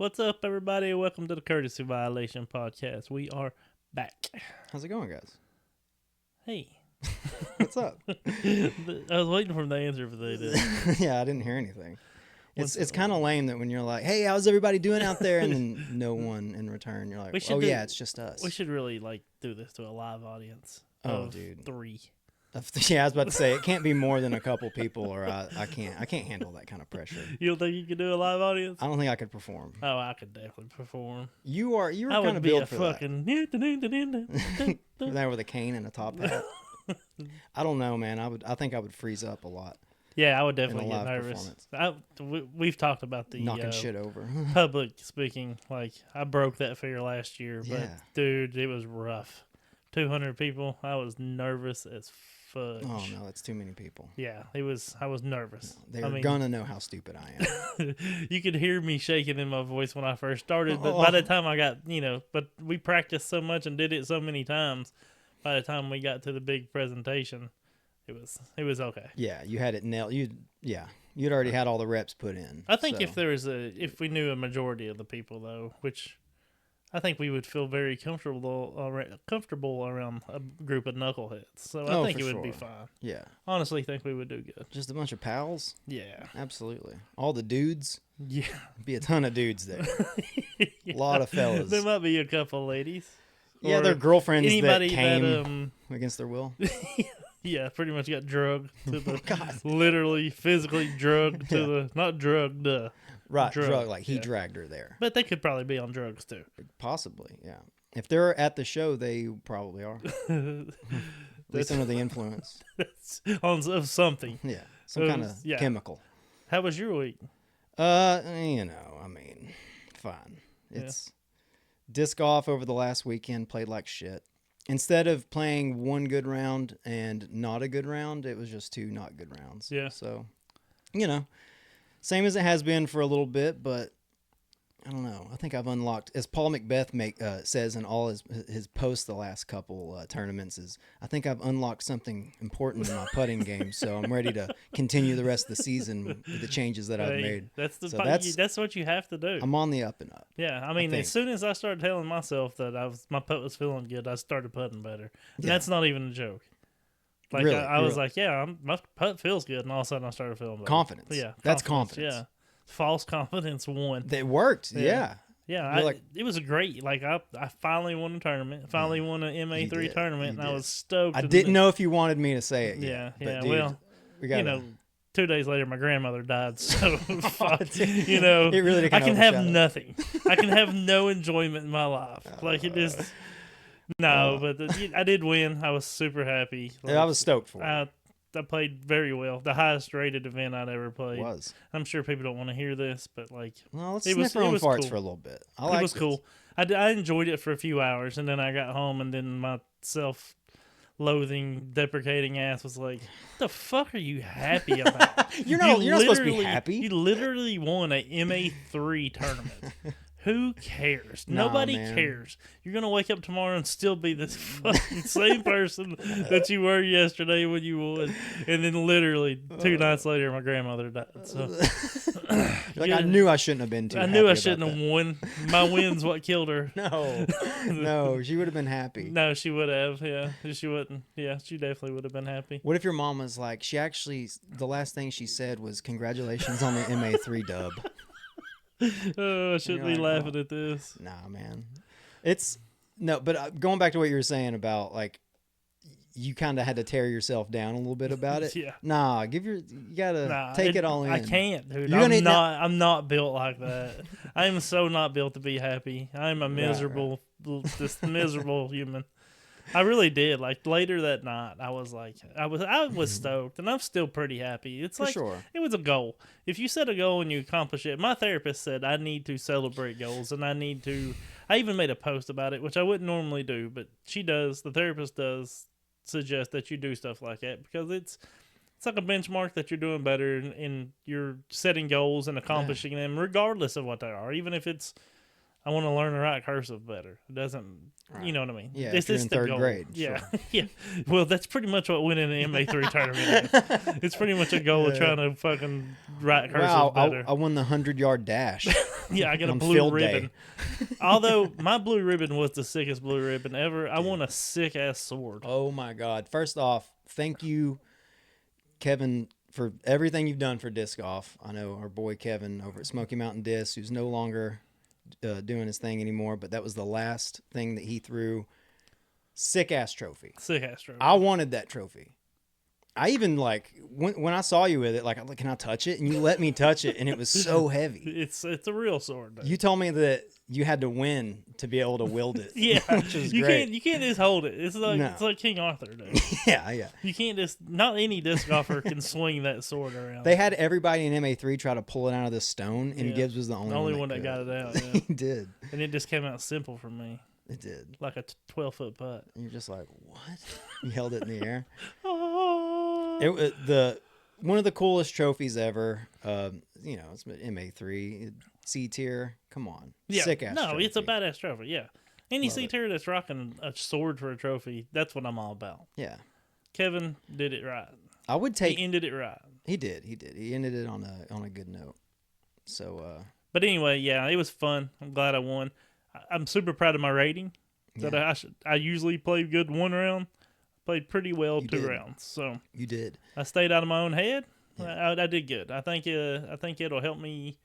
What's up, everybody? Welcome to the Courtesy Violation Podcast. We are back. How's it going, guys? Hey. What's up? I was waiting for the answer for that. Yeah, I didn't hear anything. It's kind of lame that when you're like, hey, how's everybody doing out there? And then no one in return. You're like, yeah, it's just us. We should really do this to a live audience. Oh, dude. 3. Yeah, I was about to say, it can't be more than a couple people or I can't handle that kind of pressure. You don't think you could do a live audience? I don't think I could perform. Oh, I could definitely perform. You were kind of built for fucking that. There with a cane and a top hat. I don't know, man. I think I would freeze up a lot. Yeah, I would definitely get nervous. We've talked about the knocking shit over. Public speaking. Like, I broke that fear last year, but dude, it was rough. 200 people. I was nervous as fudge. Oh no, that's too many people. Yeah, I was nervous. No, they're gonna know how stupid I am. You could hear me shaking in my voice when I first started, but by the time I got, but we practiced so much and did it so many times. By the time we got to the big presentation, it was okay. Yeah, you had it nailed. You'd already had all the reps put in. I think if we knew a majority of the people though, which I think we would feel very comfortable around a group of knuckleheads. So I think it would be fine. Yeah. Honestly, think we would do good. Just a bunch of pals? Yeah. Absolutely. All the dudes? Yeah. Be a ton of dudes there. Yeah. A lot of fellas. There might be a couple ladies. Yeah, their girlfriends that came against their will. Yeah, pretty much got drugged to the literally physically drugged to the not drugged. Right, drug like he dragged her there. But they could probably be on drugs too. Possibly, yeah. If they're at the show, they probably are. At least under the influence. Of something. Yeah, some kind of chemical. How was your week? Fine. It's disc golf over the last weekend, played like shit. Instead of playing one good round and not a good round, it was just 2 not good rounds. Yeah. So, same as it has been for a little bit, but I don't know. I think I've unlocked, as Paul Macbeth says in all his posts the last couple tournaments, I think I've unlocked something important in my putting game, so I'm ready to continue the rest of the season with the changes that I've made. That's what you have to do. I'm on the up and up. Yeah, I mean, as soon as I started telling myself that my putt was feeling good, I started putting better. And that's not even a joke. Like, really? I was like, my putt feels good, and all of a sudden I started feeling better. Confidence. Yeah. That's confidence. Yeah. False confidence won. It worked, yeah. Yeah, it was great. Like, I finally won a tournament, finally won an MA3 tournament, and I was stoked. I didn't know if you wanted me to say it yet. Yeah, dude, well, 2 days later, my grandmother died, so, it really I can have nothing. I can have no enjoyment in my life. It just... No, but I did win. I was super happy. I was stoked for it. I played very well. The highest rated event I'd ever played. I'm sure people don't want to hear this, but let's sniff our own farts cool. for a little bit. It was cool. I enjoyed it for a few hours, and then I got home, and then my self-loathing, deprecating ass was like, "What the fuck are you happy about? You're not supposed to be happy. You literally won a MA3 tournament." Who cares? Nobody cares. You're going to wake up tomorrow and still be the fucking same person that you were yesterday when you won. And then literally 2 nights later, my grandmother died. So, I knew I shouldn't have been too happy. I knew I shouldn't have won. My win's what killed her. No, she would have been happy. No, she would have. Yeah, she wouldn't. Yeah, she definitely would have been happy. What if your mom was like, the last thing she said was, "Congratulations on the MA3 dub." Oh, I shouldn't be laughing at this. Nah, man. But going back to what you were saying about, you kind of had to tear yourself down a little bit about it. Yeah. Nah, you gotta take it all in. I can't, dude. I'm not built like that. I am so not built to be happy. I'm a miserable, just miserable human. I really did. Later that night, I was stoked, and I'm still pretty happy. It's It was a goal. If you set a goal and you accomplish it, my therapist said I need to celebrate goals, and I even made a post about it, which I wouldn't normally do, but the therapist does suggest that you do stuff like that because it's like a benchmark that you're doing better, and you're setting goals and accomplishing them regardless of what they are, even if it's I want to learn to write cursive better. It doesn't, Right. you know what I mean? Yeah, This if you're is in the third goal. grade. Yeah, Sure. yeah. Well, that's pretty much what went in the MA3 tournament. Is. It's pretty much a goal of trying to fucking write cursive Wow, better. I won the 100-yard dash. Yeah, I got a on blue field ribbon. day. Although my blue ribbon was the sickest blue ribbon ever. I won a sick ass sword. Oh my God! First off, thank you, Kevin, for everything you've done for disc golf. I know our boy Kevin over at Smoky Mountain Disc, who's no longer doing his thing anymore, but that was the last thing that he threw. Sick ass trophy. Sick ass trophy. I wanted that trophy. I even like when I saw you with it, like I'm like, can I touch it? And you let me touch it, and it was so heavy. It's a real sword. Though. You told me that you had to win to be able to wield it. Yeah, which was great. You can't just hold it. It's like No. it's like King Arthur. Dude. Yeah. You can't just not any disc golfer can swing that sword around. They had everybody in MA3 try to pull it out of the stone, and Yeah. Gibbs was the only one that could. got it out. Yeah. He did. And it just came out simple for me, It did. like a 12-foot putt. And you're just like, what? You held it in the air. Oh. It was one of the coolest trophies ever. You know, it's MA3, C tier. Come on, Yeah, sick ass. no, trophy. it's a badass trophy. Yeah, any Love C it. tier that's rocking a sword for a trophy, that's what I'm all about. Yeah, Kevin did it right. I would take. He ended it right. He did. He ended it on a good note. So But anyway, yeah, it was fun. I'm glad I won. I'm super proud of my rating. That Yeah. I usually play good one round. Played pretty well You 2 did. rounds. So you did. I stayed out of my own head. Yeah. I did good. I think it'll help me,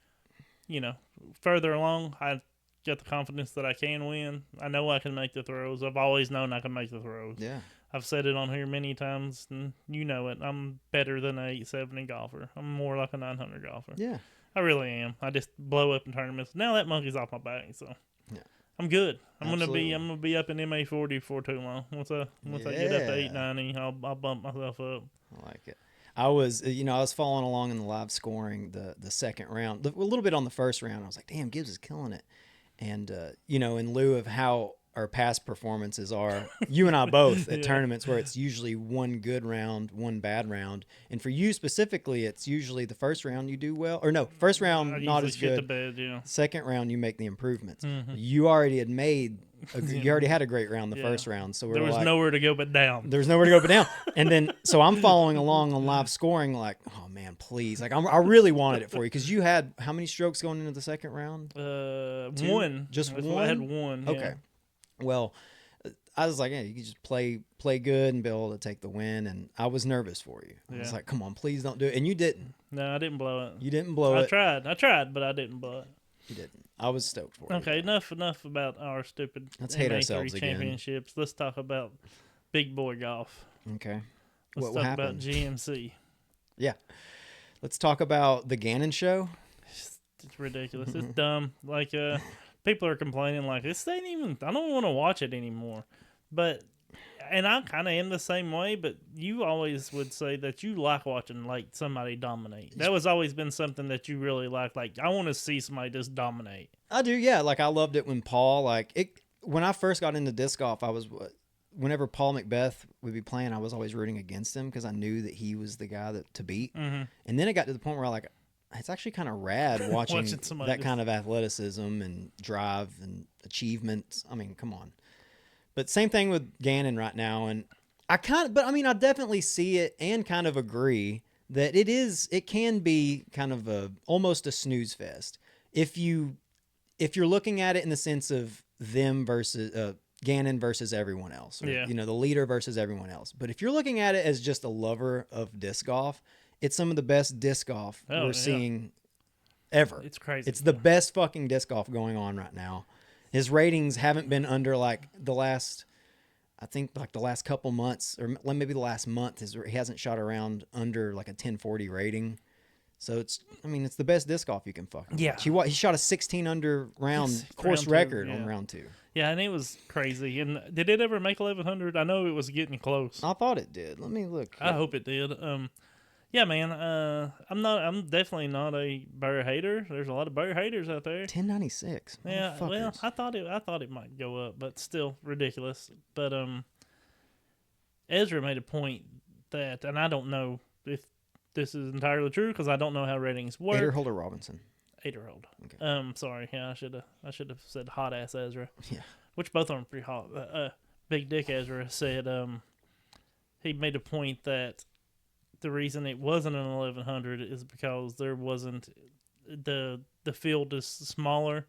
further along. I got the confidence that I can win. I know I can make the throws. I've always known I can make the throws. Yeah. I've said it on here many times, and you know it. I'm better than an 870 golfer. I'm more like a 900 golfer. Yeah. I really am. I just blow up in tournaments. Now that monkey's off my back, so Yeah. I'm good. Absolutely. I'm gonna be up in MA40 for too long. Once I get up to 890, I'll bump myself up. I like it. I was following along in the live scoring the second round, a little bit on the first round. I was like, damn, Gibbs is killing it. And, in lieu of how our past performances are, you and I both at Yeah. tournaments where it's usually one good round, one bad round. And for you specifically, it's usually the first round you do well. Or no, first round, I not usually as shit the good. bed, yeah. Second round, you make the improvements. Mhm. You already had made, you already had a great round the Yeah. first round. So There was like, nowhere to go but down. there's nowhere to go but down. And then, so I'm following along on live scoring, like, oh man, please. Like, I really wanted it for you because you had how many strokes going into the second round? Two? One. Just That's one? what I had one. Yeah. Okay. Well, I was like, yeah, you can just play good and be able to take the win. And I was nervous for you. I was Yeah. like, come on, please don't do it. And you didn't. No, I didn't blow it. You didn't blow I it. tried, but I didn't blow it. You didn't. I was stoked for you. Okay, enough about our stupid Let's hate MA3 ourselves again. championships. Let's talk about big boy golf. Okay. Let's What talk happened? about GMC. Yeah. Let's talk about the Gannon show. It's ridiculous. It's dumb. Like people are complaining like this ain't even. I don't want to watch it anymore. But and I kind of am the same way. But you always would say that you like watching like somebody dominate. That was always been something that you really like. Like I want to see somebody just dominate. I do, yeah. Like I loved it when Paul, when I first got into disc golf, whenever Paul Macbeth would be playing, I was always rooting against him because I knew that he was the guy to beat. Mm-hmm. And then it got to the point where it's actually kind of rad watching somebody that kind of athleticism and drive and achievements. I mean, come on. But same thing with Gannon right now. And I definitely see it and kind of agree that it can be kind of almost a snooze fest. If you're looking at it in the sense of them versus Gannon versus everyone else, or, Yeah. the leader versus everyone else. But if you're looking at it as just a lover of disc golf, it's some of the best disc golf we're seeing ever. It's crazy. It's the best fucking disc golf going on right now. His ratings haven't been under the last couple months, or maybe the last month. He hasn't shot around under like a 1040 rating. So it's the best disc golf you can fucking Yeah. watch. He shot a 16 under round course round two, record yeah. on round 2. Yeah, and it was crazy. And did it ever make 1100? I know it was getting close. I thought it did. Let me look. I hope it did. Yeah, man. I'm definitely not a bear hater. There's a lot of bear haters out there. 1096. Yeah, well, Motherfuckers. I thought it might go up, but still ridiculous. But Ezra made a point that, and I don't know if this is entirely true because I don't know how ratings work. Eder Holder Robinson. 8-year-old. Okay. Sorry, yeah, I should have said hot ass Ezra. Yeah. Which both of them are pretty hot. Big Dick Ezra said he made a point that the reason it wasn't an 1100 is because there wasn't the field is smaller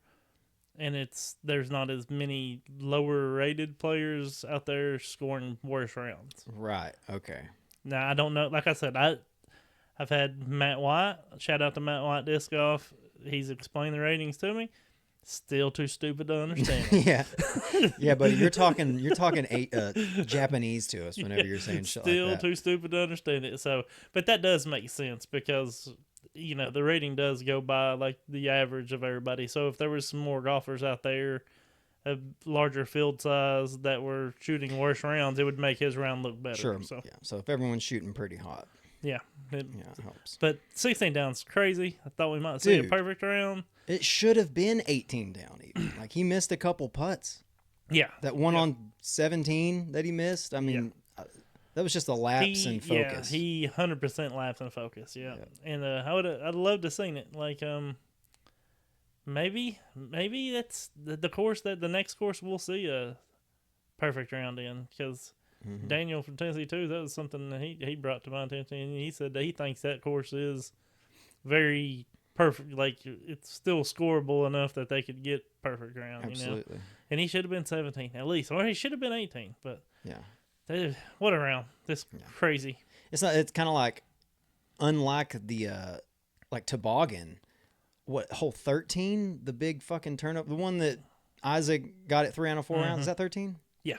and there's not as many lower rated players out there scoring worse rounds. Right. Okay. Now I don't know. Like I said, I've had Matt White. Shout out to Matt White Disc Golf. He's explained the ratings to me. Still too stupid to understand. Yeah, yeah, buddy. You're talking Japanese to us whenever you're saying shit like Still that. too stupid to understand it. So, but that does make sense because the rating does go by like the average of everybody. So if there was some more golfers out there, a larger field size that were shooting worse rounds, it would make his round look better. Sure. So Yeah. So if everyone's shooting pretty hot, yeah, it helps. But 16 down's crazy. I thought we might see a perfect round. It should have been 18 down even. Like he missed a couple putts. Yeah. That one on 17 that he missed. I mean, that was just a lapse in focus. Yeah, he 100% lapse in focus. Yeah. And I'd love to seen it. Like maybe that's the course that the next course we'll see a perfect round in because Daniel from Tennessee too. That was something that he brought to my attention. And he said that he thinks that course is very perfect. Like it's still scoreable enough that they could get perfect round. Absolutely. And he should have been 17 at least, or he should have been 18. But yeah, what a round! This crazy. It's not. It's kind of like unlike the like toboggan. What hole 13? The big fucking turn up. The one that Isaac got at 3 out of 4 rounds. Is that 13? Yeah.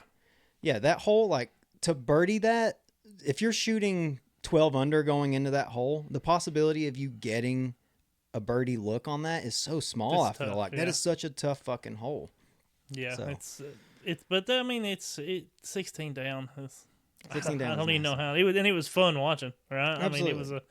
Yeah, that hole, like, to birdie that, if you're shooting 12 under going into that hole, the possibility of you getting a birdie look on that is so small, I feel like. That is such a tough fucking hole. Yeah, so. But I mean, it's 16 down. 16 down. I don't even know how. It was fun watching, right? Absolutely. I mean, it was a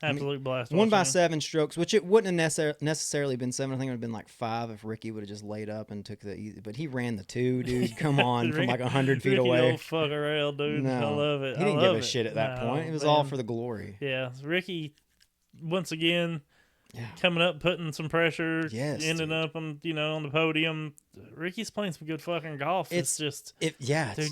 absolute blast. 1 by 7 strokes, which it wouldn't have necessarily been 7. I think it would have been like 5 if Ricky would have just laid up and took the easy. But he ran the 2, dude. Come on, from like 100 feet Ricky away. Don't fuck around, dude. No, I love it. He didn't give a shit at that point. It was all for the glory. Yeah, Ricky, once again, coming up, putting some pressure, ending up on on the podium. Ricky's playing some good fucking golf. It's just dude,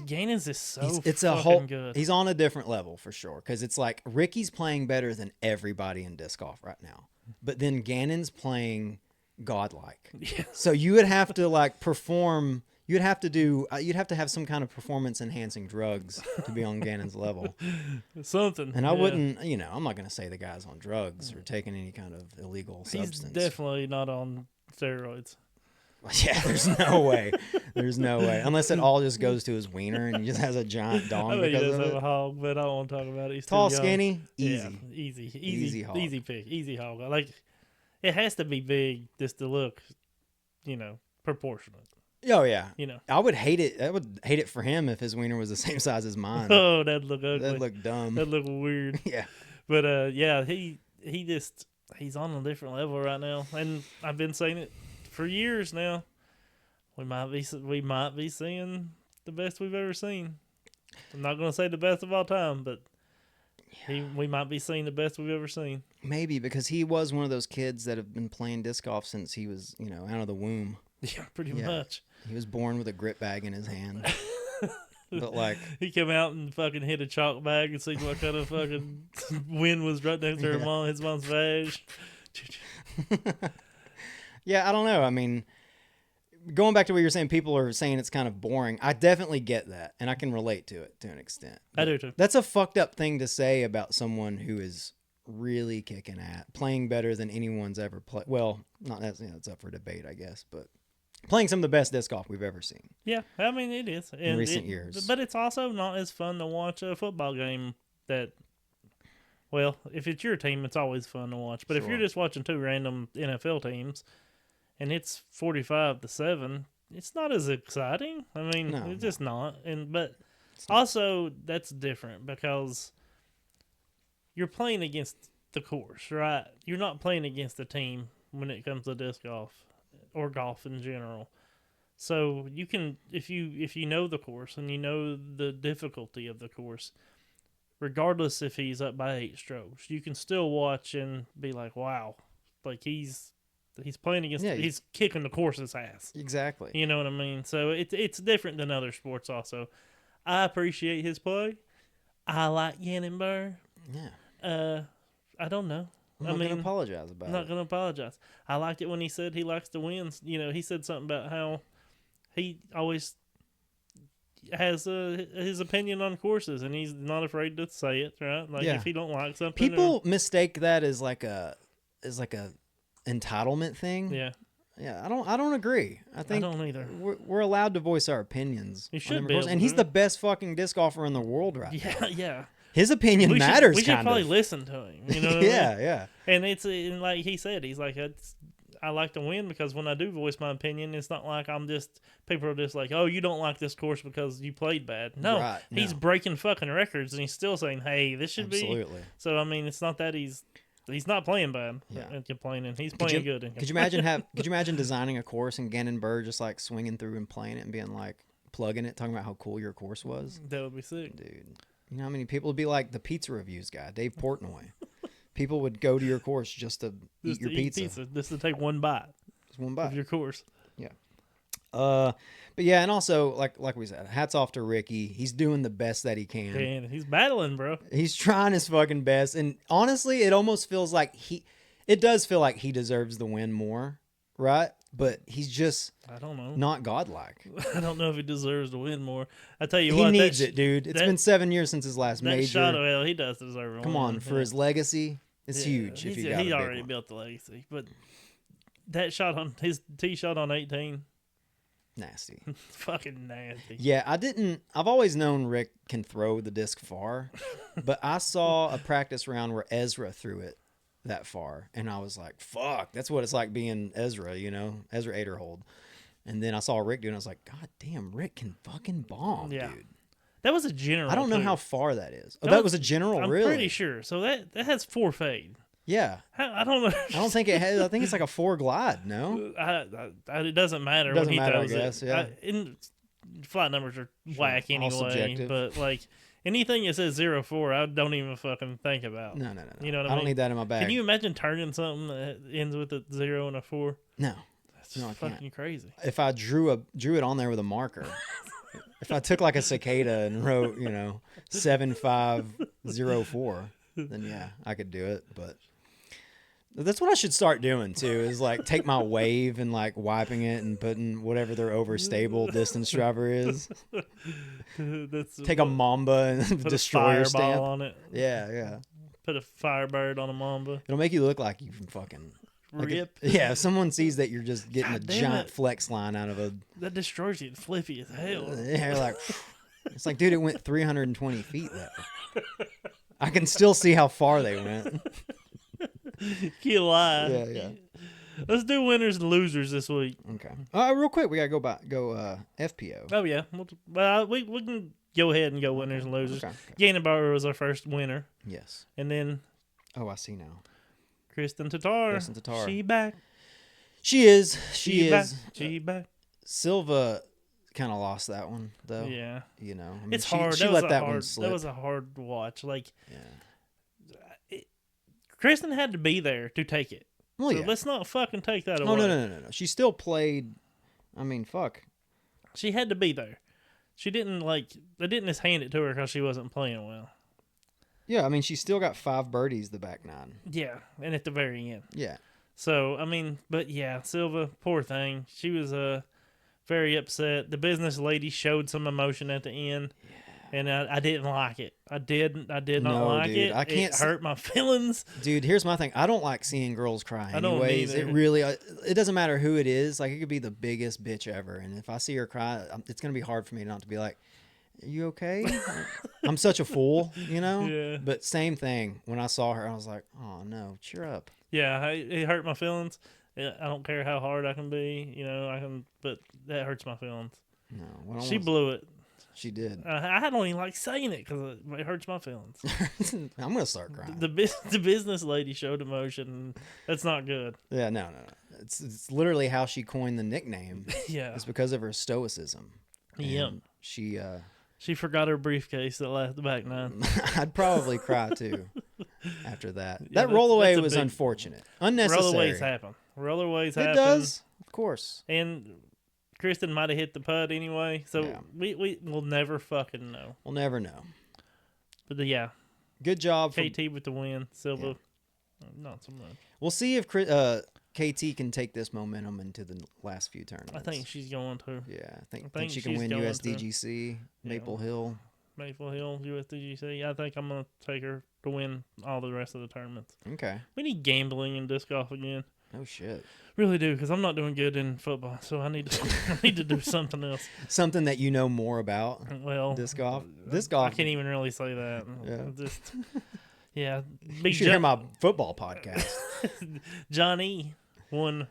Gainon's is so it's fucking a whole good. He's on a different level for sure because it's like Ricky's playing better than everybody in disc golf right now, but then Gannon's playing godlike. Yeah. So you would have to like perform. You'd have to have some kind of performance enhancing drugs to be on Gannon's level. Something. And I wouldn't, I'm not going to say the guy's on drugs or taking any kind of illegal substance. He's definitely not on steroids. Yeah, there's no way. There's no way. Unless it all just goes to his wiener and he just has a giant dong I mean, because he does of have it. a hog, but I don't want to talk about it. He's Tall, too young. skinny, easy hog. easy pick, easy hog. Like it has to be big just to look, proportionate. Oh yeah. I would hate it. I would hate it for him if his wiener was the same size as mine. Oh, that'd look ugly. That'd look dumb. That'd look weird. Yeah. But he's on a different level right now, and I've been saying it for years now. We might be seeing the best we've ever seen. I'm not going to say the best of all time, but we might be seeing the best we've ever seen. Maybe because he was one of those kids that have been playing disc golf since he was, out of the womb. Yeah, pretty much. He was born with a grip bag in his hand. But like he come out and fucking hit a chalk bag and see what kind of fucking wind was right next to his mom's vag. Yeah, I don't know. I mean, going back to what you're saying, people are saying it's kind of boring. I definitely get that, and I can relate to it to an extent. I do too. That's a fucked up thing to say about someone who is really kicking playing better than anyone's ever played. Well, not that's it's up for debate, I guess, but playing some of the best disc golf we've ever seen. Yeah, I mean it is in recent years. But it's also not as fun to watch a football game that. Well, if it's your team, it's always fun to watch. But if you're just watching two random NFL teams, and it's 45-7, it's not as exciting. I mean, it's just not. But also that's different because you're playing against the course, right? You're not playing against the team when it comes to disc golf or golf in general. So you can, if you know the course and you know the difficulty of the course, regardless if he's up by 8 strokes, you can still watch and be like, wow, like he's he's playing against. Yeah, he's kicking the course's ass. Exactly. You know what I mean? So it's different than other sports. Also, I appreciate his play. I like Gannon Burr. Yeah. I don't know. I'm not going to apologize about I'm not going to apologize. I liked it when he said he likes to win. You know, he said something about how he always has his opinion on courses, and he's not afraid to say it. Right? Like if he don't like something, people mistake that as like a entitlement thing. Yeah. Yeah, I don't agree. I think I don't either. We're allowed to voice our opinions. You should be, and he's the best fucking disc golfer in the world right now. Yeah. His opinion matters. We should probably listen to him. You know? What yeah, I mean? yeah. And it's like he said, he's like, I like to win because when I do voice my opinion, it's not like people are just like, oh, you don't like this course because you played bad. No, he's breaking fucking records and he's still saying, hey, this should be. So I mean, it's not that he's not playing bad and complaining. He's playing good. Could you imagine designing a course and Gannon Burr just like swinging through and playing it and being like plugging it, talking about how cool your course was? That would be sick, dude. You know how many people would be like the pizza reviews guy, Dave Portnoy. People would go to your course just to eat your pizza. Just to take one bite. Just one bite of your course. Yeah. But yeah, and also like we said, hats off to Ricky. He's doing the best that he can. Man, he's battling, bro. He's trying his fucking best, and honestly, it almost feels like it does feel like he deserves the win more, right? But he's just, I don't know, not godlike. I don't know if he deserves to win more. I tell you he what, needs it, dude. It's been 7 years since his last major. Shot of hell, he does deserve it. Come on, for his legacy, it's huge. If he already built the legacy, but that shot on his tee shot on 18, nasty, fucking nasty. Yeah, I've always known Rick can throw the disc far, but I saw a practice round where Ezra threw it that far, and I was like, fuck, that's what it's like being Ezra, Ezra Aderhold. And then I saw Rick do it, and I was like, god damn, Rick can fucking bomb, dude. That was a general. I don't know how far that is. Oh, that was a general, I'm really? Pretty sure. So that has 4 fade. Yeah. I don't know. I don't think it has. I think it's like a 4 glide, no? It doesn't matter when he throws it. Yeah. Flight numbers are whack anyway, but like anything that says 0-4, I don't even fucking think about. No. You know what I mean? I don't need that in my bag. Can you imagine turning something that ends with a 0 and a 4? No. That's just fucking crazy. If I drew it on there with a marker, if I took like a cicada and wrote, 7504, then yeah, I could do it. But that's what I should start doing too, is like take my wave and like wiping it and putting whatever their overstable distance driver is. Take a Mamba and destroyer stamp on it. Yeah. Put a Firebird on a Mamba. It'll make you look like you can fucking rip. If someone sees that you're just getting a giant flex line out of a... That destroys you. Flippy as hell. Yeah, like... It's like, dude, it went 320 feet though. I can still see how far they went. Can't lie. Yeah. Let's do winners and losers this week. Okay. Real quick, we gotta go FPO. Oh yeah. Well, we can go ahead and go winners and losers. Okay. Gannon Burr was our first winner. Yes. And then... Oh, I see now. Kristen Tatar. She back. She is. She is. She back. Silva kind of lost that one though. Yeah. It's hard. She let that one slip. That was a hard watch. Like, Kristen had to be there to take it. Well, so let's not fucking take that away. No. She still played. I mean, fuck. She had to be there. She didn't they didn't just hand it to her because she wasn't playing well. Yeah, I mean, she still got 5 birdies the back 9. Yeah, and at the very end. Yeah. So, I mean, but yeah, Silva, poor thing. She was very upset. The business lady showed some emotion at the end, and I didn't like it. I did not like it. I can't. It hurt my feelings. Dude, here's my thing. I don't like seeing girls cry. I don't anyways. either. It really, it doesn't matter who it is. Like, it could be the biggest bitch ever, and if I see her cry, it's gonna be hard for me not to be like, "Are you okay?" I'm such a fool, Yeah. But same thing. When I saw her, I was like, "Oh no, cheer up." Yeah, it hurt my feelings. I don't care how hard I can be, but that hurts my feelings. No, she blew it. She did. I don't even like saying it because it hurts my feelings. I'm gonna start crying. The business lady showed emotion. That's not good. Yeah, no. It's literally how she coined the nickname. Yeah, it's because of her stoicism. Yeah, she forgot her briefcase at the back 9. I'd probably cry too. after that. Yeah, That rollaway that's was big, unfortunate. Unnecessary. Rollaways happen. Rollaways happen. It does, of course. And Kristen might have hit the putt anyway, so we will never fucking know. We'll never know. But yeah, good job. KT with the win. Silva, not so much. We'll see if KT can take this momentum into the last few tournaments. I think she's going to. Yeah, I think she can win USDGC, Maple Hill. Maple Hill, USDGC. I think I'm going to take her to win all the rest of the tournaments. Okay. We need gambling in disc golf again. Oh shit. Really do, because I'm not doing good in football, so I need to do something else. Something that you know more about. Well, disc golf. Disc golf. I can't even really say that. Yeah. You should hear my football podcast. Johnny won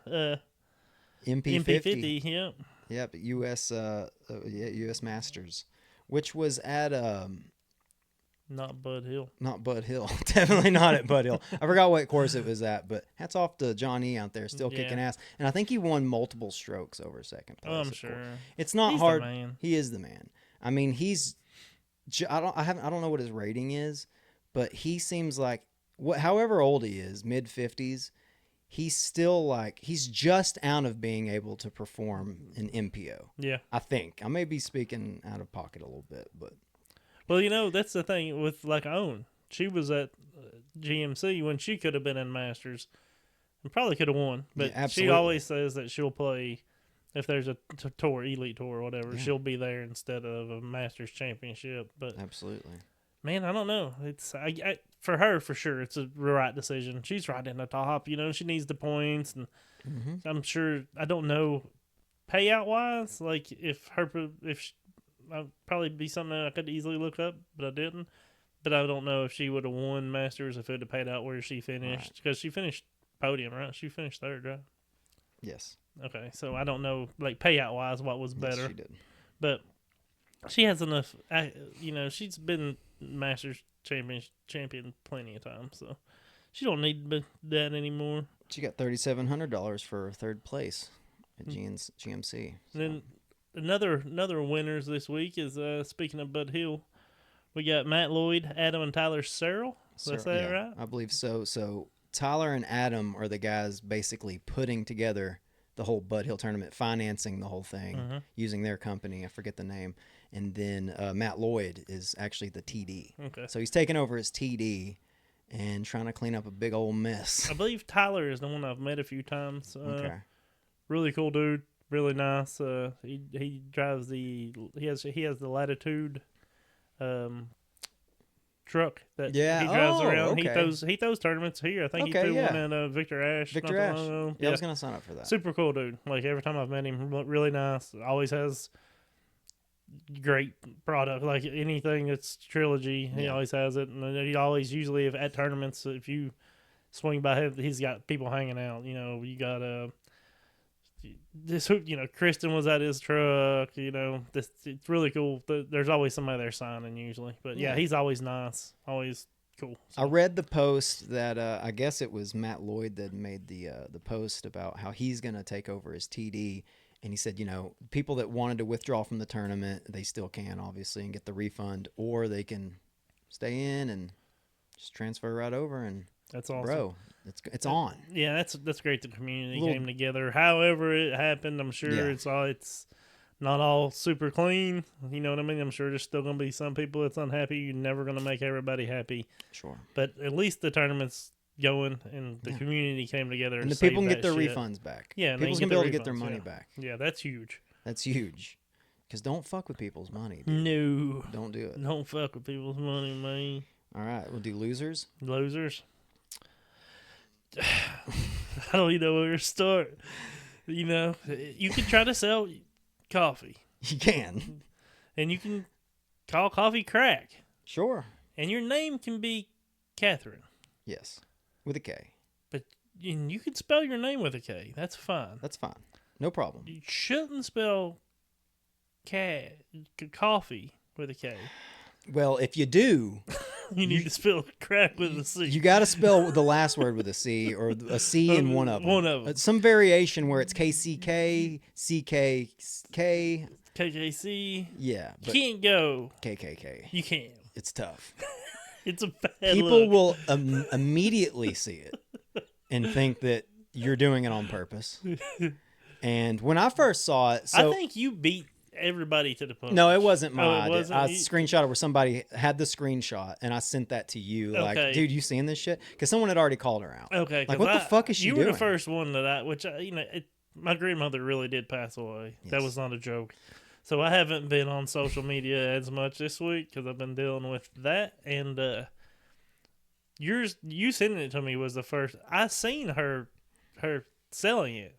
MP50. Yep. Yep. US Masters, which was at not Bud Hill. Not Bud Hill. Definitely not at Bud Hill. I forgot what course it was at, but hats off to Johnny out there, still kicking ass. And I think he won multiple strokes over second place. Oh, I'm sure. It's not he's hard. The man. He is the man. I mean, I don't know what his rating is, but he seems like however old he is, mid-50s, he's still he's just out of being able to perform an MPO. Yeah. I think. I may be speaking out of pocket a little bit, but well, that's the thing with Owen. She was at GMC when she could have been in Masters and probably could have won. But she always says that she'll play if there's a tour, elite tour or whatever. Yeah. She'll be there instead of a Masters championship. But absolutely, man, I don't know. It's for her for sure. It's a right decision. She's right in the top. She needs the points, and I'm sure. I don't know payout wise. I'd probably be something that I could easily look up, but I didn't. But I don't know if she would have won Masters if it would have paid out where she finished. Because she finished podium, right? She finished third, right? Yes. Okay, so I don't know, payout-wise, what was better. Yes, she did. But she has enough, she's been Masters champion plenty of times, so she don't need that anymore. She got $3,700 for third place at GMC. So. Then another winners this week is speaking of Bud Hill, we got Matt Lloyd, Adam, and Tyler Searle. Did I say that right? I believe so. So Tyler and Adam are the guys basically putting together the whole Bud Hill tournament, financing the whole thing using their company. I forget the name. And then Matt Lloyd is actually the TD. Okay. So he's taking over as TD and trying to clean up a big old mess. I believe Tyler is the one I've met a few times. Okay. Really cool dude. Really nice. He drives he has the Latitude truck that he drives around. Okay. He throws tournaments here. I think he threw one at Victor Ashe. Yeah, I was gonna sign up for that. Super cool dude. Every time I've met him, really nice. Always has great product. Anything that's Trilogy, he always has it. And he always usually at tournaments, if you swing by him, he's got people hanging out. You got Kristen was at his truck. It's really cool. There's always somebody there signing usually, but he's always nice, always cool. So. I read the post that I guess it was Matt Lloyd that made the post about how he's gonna take over as TD, and he said people that wanted to withdraw from the tournament, they still can obviously and get the refund, or they can stay in and just transfer right over. And that's awesome, bro. It's on. Yeah, that's great. The community came together. However it happened, I'm sure it's not all super clean. You know what I mean? I'm sure there's still going to be some people that's unhappy. You're never going to make everybody happy. Sure. But at least the tournament's going and the community came together. And the people can get their refunds back. Yeah. People's going to be able to get their money back. Yeah, that's huge. That's huge. Because don't fuck with people's money, dude. No. Don't do it. Don't fuck with people's money, man. All right. We'll do losers. Losers. I don't even know where to start. You can try to sell coffee. You can. And you can call coffee crack. Sure. And your name can be Catherine. Yes. With a K. But you can spell your name with a K. That's fine. That's fine. No problem. You shouldn't spell coffee with a K. Well, if you do... you need to spell crack with a C. You got to spell the last word with a C, or a C in one of them. One of them. Some variation where it's KCK, CKK. KKC. Yeah. You can't go. KKK. You can't. It's tough. It's a bad People look. will immediately see it and think that you're doing it on purpose. And when I first saw it, I think you beat everybody to the punch. no, it wasn't my Oh, it idea. wasn't? I screenshot it where somebody had the screenshot, and I sent that to you. Like, Okay. dude, you seeing this shit? Because someone had already called her out. Okay, Like, what the fuck is she doing? You were the first one that my grandmother really did pass away. Yes. That was not a joke. So I haven't been on social media as much this week because I've been dealing with that. And you sending it to me was the first. I seen her selling it,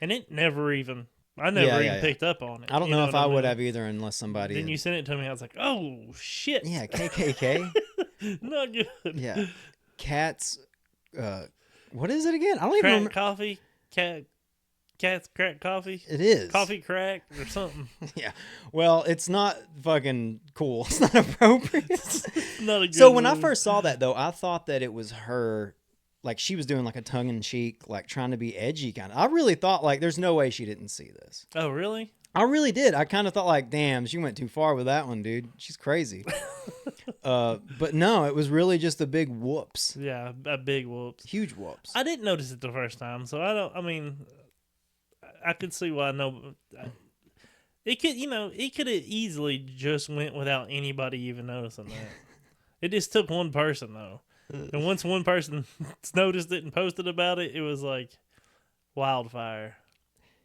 and it never even. I never even picked up on it. I don't You know if what I mean? would have either unless somebody. Then you sent it to me. I was like, oh shit. Yeah, KKK. Not good. Yeah, cats. What is it again? I don't even Crack remember. coffee. Cats crack coffee. It is Coffee crack or something. Yeah. Well, it's not fucking cool. It's not appropriate. Not a good So when I move. first saw that, though, I thought that it was her. Like, she was doing, like, a tongue-in-cheek, like, trying to be edgy kind of. I really thought, like, there's no way she didn't see this. Oh, really? I really did. I kind of thought, like, damn, she went too far with that one, dude. She's crazy. But no, it was really just a big whoops. Yeah, a big whoops. Huge whoops. I didn't notice it the first time, so I could see why it could have easily just went without anybody even noticing that. It just took one person, though. And once one person noticed it and posted about it, it was like wildfire.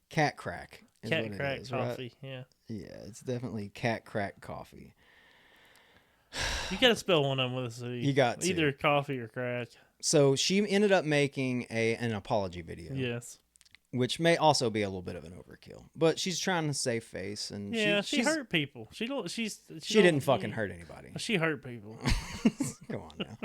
Cat crack. Cat crack is, coffee, right? yeah. Yeah, it's definitely cat crack coffee. You got to spell one of them with a C. You got to. Either coffee or crack. So she ended up making an apology video. Yes. Which may also be a little bit of an overkill, but she's trying to save face, and she hurt people. She didn't fucking hurt anybody. She hurt people. Come on now.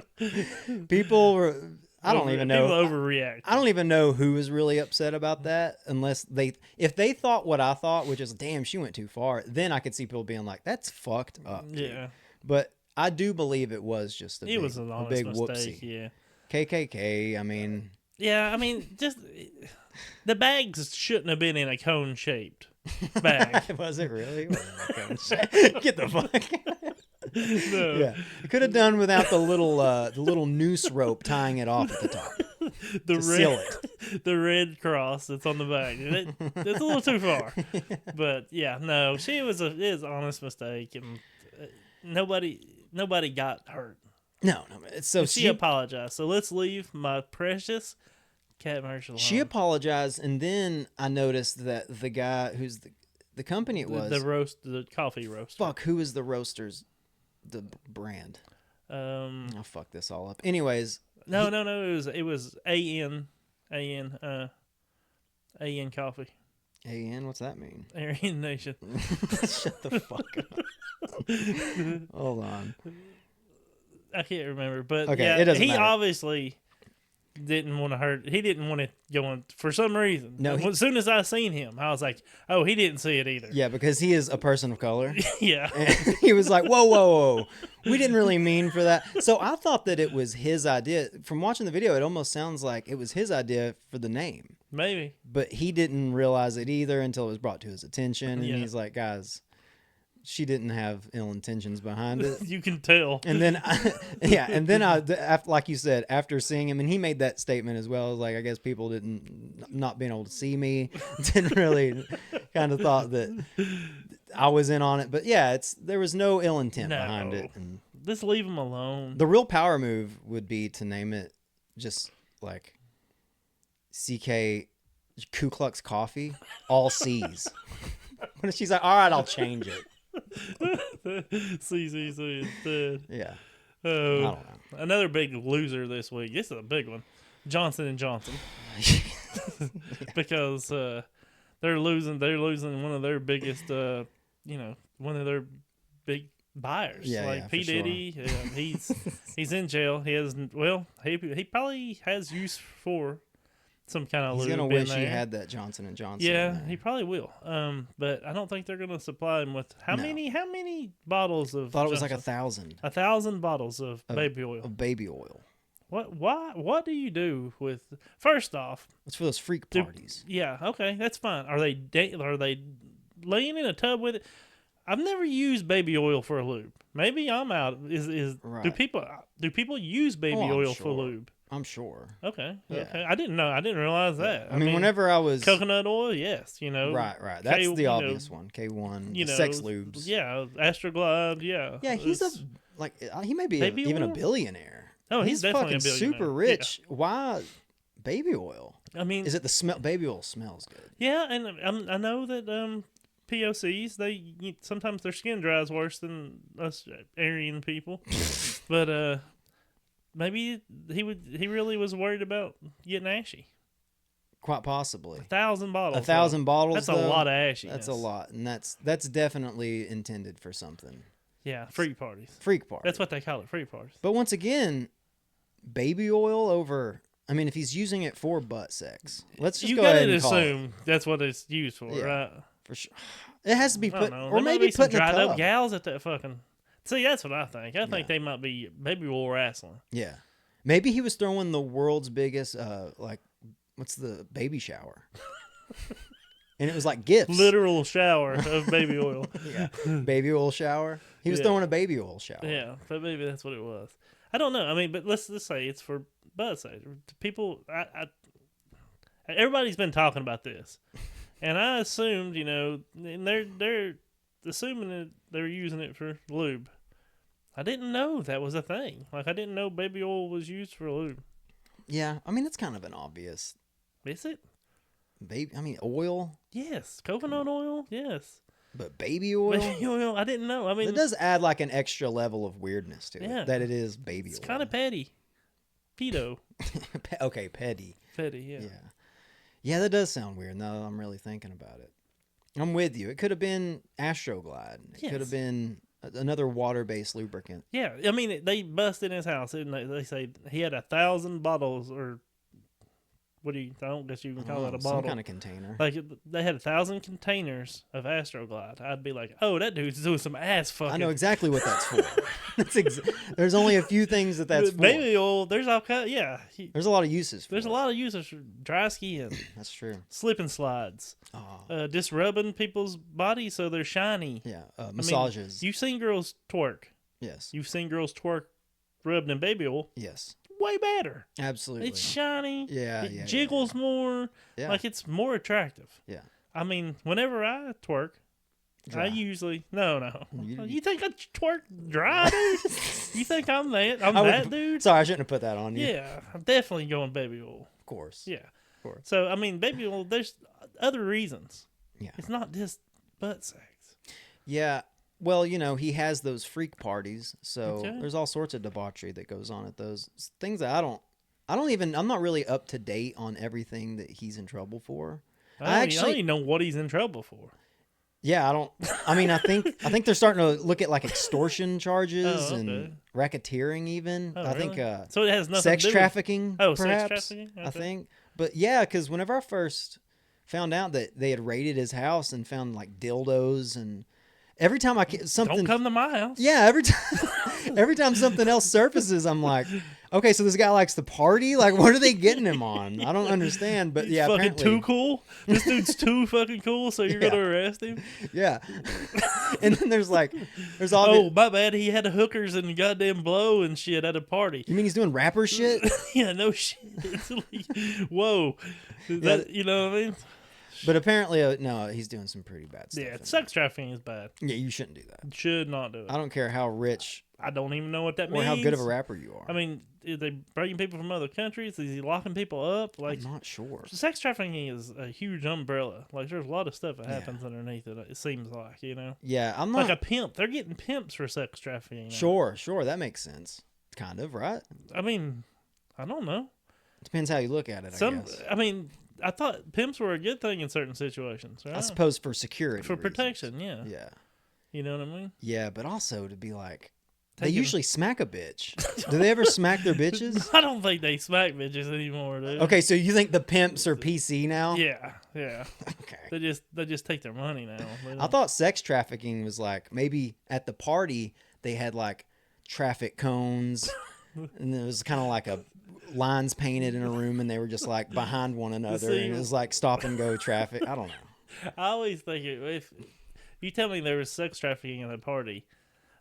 People were. I don't even know. People overreact. I don't even know who was really upset about that, if they thought what I thought, which is, damn, she went too far. Then I could see people being like, that's fucked up. Dude. Yeah. But I do believe it was just a was an honest big mistake. whoopsie. Yeah. KKK. I mean. Yeah, I mean, just the bags shouldn't have been in a cone-shaped bag. Was it really? Get the fuck. No. Yeah, you could have done without the little noose rope tying it off at the top. Seal it. The red cross that's on the back. It's a little too far. But yeah, no, it was an honest mistake, and nobody got hurt. No. So she apologized. So let's leave my precious cat merch alone. She apologized, and then I noticed that the guy who's the company was the coffee roaster. Fuck, who is the roasters? The brand. I'll fuck this all up. Anyways, no. It was AN coffee. AN, what's that mean? Aryan Nation. Shut the fuck up. Hold on. I can't remember, but okay, yeah, it doesn't matter. Obviously didn't want to hurt. He didn't want to go on for some reason. No, as soon as I seen him, I was like, "Oh, he didn't see it either." Yeah, because he is a person of color. Yeah, and he was like, "Whoa! We didn't really mean for that." So I thought that it was his idea. From watching the video, it almost sounds like it was his idea for the name. Maybe, but he didn't realize it either until it was brought to his attention, and he's like, "Guys, she didn't have ill intentions behind it." You can tell. And then, after, like you said, after seeing him, and he made that statement as well, like, I guess people not being able to see me, didn't really kind of thought that I was in on it. But yeah, there was no ill intent behind it. And just leave him alone. The real power move would be to name it just like CK Ku Klux Coffee, all C's. She's like, all right, I'll change it. C instead. Yeah. I don't know. Another big loser this week. This is a big one. Johnson & Johnson. Because they're losing one of their biggest one of their big buyers. P. Diddy, sure. He's in jail. He probably has use for some kind of lube. He's gonna wish he had that Johnson & Johnson. Yeah, he probably will. But I don't think they're gonna supply him with how many bottles of? I thought it was Johnson? like 1,000. 1,000 bottles of baby oil. Of baby oil. What do you do with? First off, it's for those freak parties. Yeah, okay, that's fine. Are they laying in a tub with it? I've never used baby oil for a lube. Maybe I'm out. Is Right. do people use baby I'm oil for sure. lube? I'm sure. Okay. Yeah. Okay. I didn't know. I didn't realize that. I mean, whenever I was coconut oil, yes, right. That's the obvious one. K1, the sex lubes. Yeah, Astroglide, yeah. Yeah, he's he may be Baby even a oil? billionaire. Oh, he's definitely fucking a billionaire. super rich. Yeah. Why baby oil? I mean, is it the smell? Baby oil smells good. Yeah, and I know that POCs sometimes their skin dries worse than us Aryan people, but maybe he really was worried about getting ashy. Quite possibly. 1,000 bottles. 1,000 bottles. That's a lot of ashy. That's a lot, and that's definitely intended for something. Yeah, freak parties. Freak party. That's what they call it, freak parties. But once again, baby oil over. I mean, if he's using it for butt sex, let's just go ahead and assume that's what it's used for, right? For sure. It has to be put, or maybe put in a dried tub. up gals at that fucking. See, that's what I think. I think they might be baby oil wrestling. Yeah, maybe he was throwing the world's biggest, what's the baby shower? And it was like gifts. Literal shower of baby oil. Yeah, baby oil shower. He was throwing a baby oil shower. Yeah, but maybe that's what it was. I don't know. I mean, but let's say it's for butt sex. People, everybody's been talking about this, and I assumed, and they're assuming that they're using it for lube. I didn't know that was a thing. Like, I didn't know baby oil was used for lube. Yeah, I mean, it's kind of an obvious. Is it? Oil? Yes. Coconut oil? Yes. But baby oil? Baby oil? I didn't know. I mean, it does add like an extra level of weirdness to it. That it is baby oil. It's kind of petty. Pedo. Okay, petty. Petty, yeah. Yeah. Yeah, that does sound weird now that I'm really thinking about it. I'm with you. It could have been Astroglide. It could have been another water-based lubricant. Yeah, I mean, they busted in his house, didn't they? They say he had 1,000 bottles, or I don't guess you can call it a bottle. Some kind of container. Like, they had 1,000 containers of Astroglide. I'd be like, oh, that dude's doing some ass fucking. I know exactly what that's for. There's only a few things that's for. Baby oil, there's all kind. There's a lot of uses for There's a lot of uses for dry skin. That's true. Slip and slides. Oh. Just rubbing people's bodies so they're shiny. Yeah. Massages. You've seen girls twerk. Yes. You've seen girls twerk rubbed in baby oil. Yes. Way better. Absolutely. It's shiny. Yeah. It jiggles more. Yeah. Like, it's more attractive. Yeah. I mean, whenever I twerk, dry. I usually no. You think I twerk dry, dude? You think I'm that? I'm that dude? Sorry, I shouldn't have put that on you. Yeah, I'm definitely going baby oil. Of course. Yeah. Of course. So, I mean, baby oil, there's other reasons. Yeah. It's not just butt sex. Yeah. Well, he has those freak parties, so there's all sorts of debauchery that goes on at those things that I'm not really up to date on everything that he's in trouble for. I don't even know what he's in trouble for. Yeah, I think they're starting to look at like extortion charges and racketeering even. Oh, I really? think so it has nothing sex to do trafficking, perhaps, sex trafficking? Okay. I think. But yeah, because whenever I first found out that they had raided his house and found like dildos, and every time something don't come to my house. Yeah, every time something else surfaces, I'm like, okay, so this guy likes to party. Like, what are they getting him on? I don't understand. But He's yeah, fucking apparently too cool. This dude's too fucking cool. So you're gonna arrest him? Yeah. And then there's all. Oh, my bad. He had hookers and goddamn blow and shit at a party. You mean he's doing rapper shit? Yeah, no shit. It's like, whoa, you know what I mean? But apparently, no, he's doing some pretty bad stuff. Yeah, sex trafficking is bad. Yeah, you shouldn't do that. Should not do it. I don't care how rich. I don't even know what that means. Or how good of a rapper you are. I mean, are they bringing people from other countries? Is he locking people up? Like, I'm not sure. Sex trafficking is a huge umbrella. Like, there's a lot of stuff that happens underneath it. It seems like, Yeah, I'm not like a pimp. They're getting pimps for sex trafficking Sure, now. that makes sense. Kind of, right? I mean, I don't know. Depends how you look at it. I guess. I mean, I thought pimps were a good thing in certain situations, right? I suppose for security, for reasons. protection. Yeah. Yeah. You know what I mean? Yeah, but also to be like. They usually smack a bitch. Do they ever smack their bitches? I don't think they smack bitches anymore, dude. Okay, so you think the pimps are PC now? Yeah. Okay. They just take their money now. I thought sex trafficking was like maybe at the party they had like traffic cones, and it was kind of like a lines painted in a room, and they were just like behind one another, and it was like stop and go traffic. I don't know. I always think if you tell me there was sex trafficking at a party,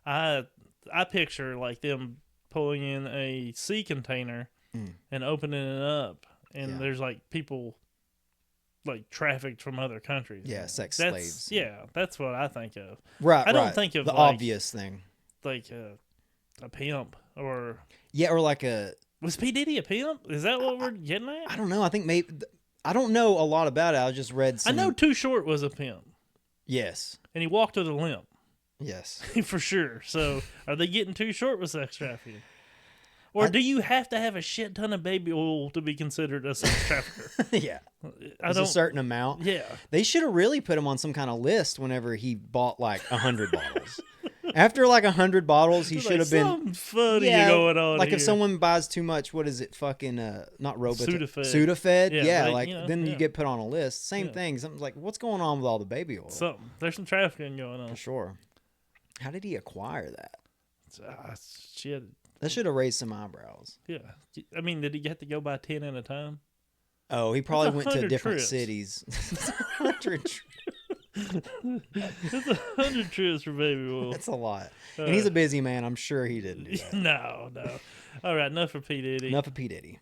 I I picture like them pulling in a sea container and opening it up, and there's like people like trafficked from other countries. Yeah, sex slaves. Yeah, that's what I think of. Right, I don't think of the like, obvious thing. like a pimp or or like a. Was P Diddy a pimp? Is that what we're getting at? I don't know. I think maybe I don't know a lot about it. I just read some. I know Too Short was a pimp. Yes. And he walked with a limp. Yes. For sure. So are they getting too short with sex trafficking? Or do you have to have a shit ton of baby oil to be considered a sex trafficker? Yeah. There's a certain amount. Yeah. They should have really put him on some kind of list whenever he bought like 100 bottles. After like 100 bottles, he should have been. Something funny going on like here. if someone buys too much, what is it? Fucking not Robitussin. Sudafed. Sudafed. Yeah, like, then you get put on a list. Same thing. Something's like, what's going on with all the baby oil? There's some trafficking going on. For sure. How did he acquire that? Shit. That should have raised some eyebrows. Yeah. I mean, did he have to go by 10 at a time? Oh, he probably went to different trips. cities. 100 That's 100 trips for baby oil. That's a lot. And he's a busy man. I'm sure he didn't do that. No. All right, enough for P. Diddy. Enough of P. Diddy.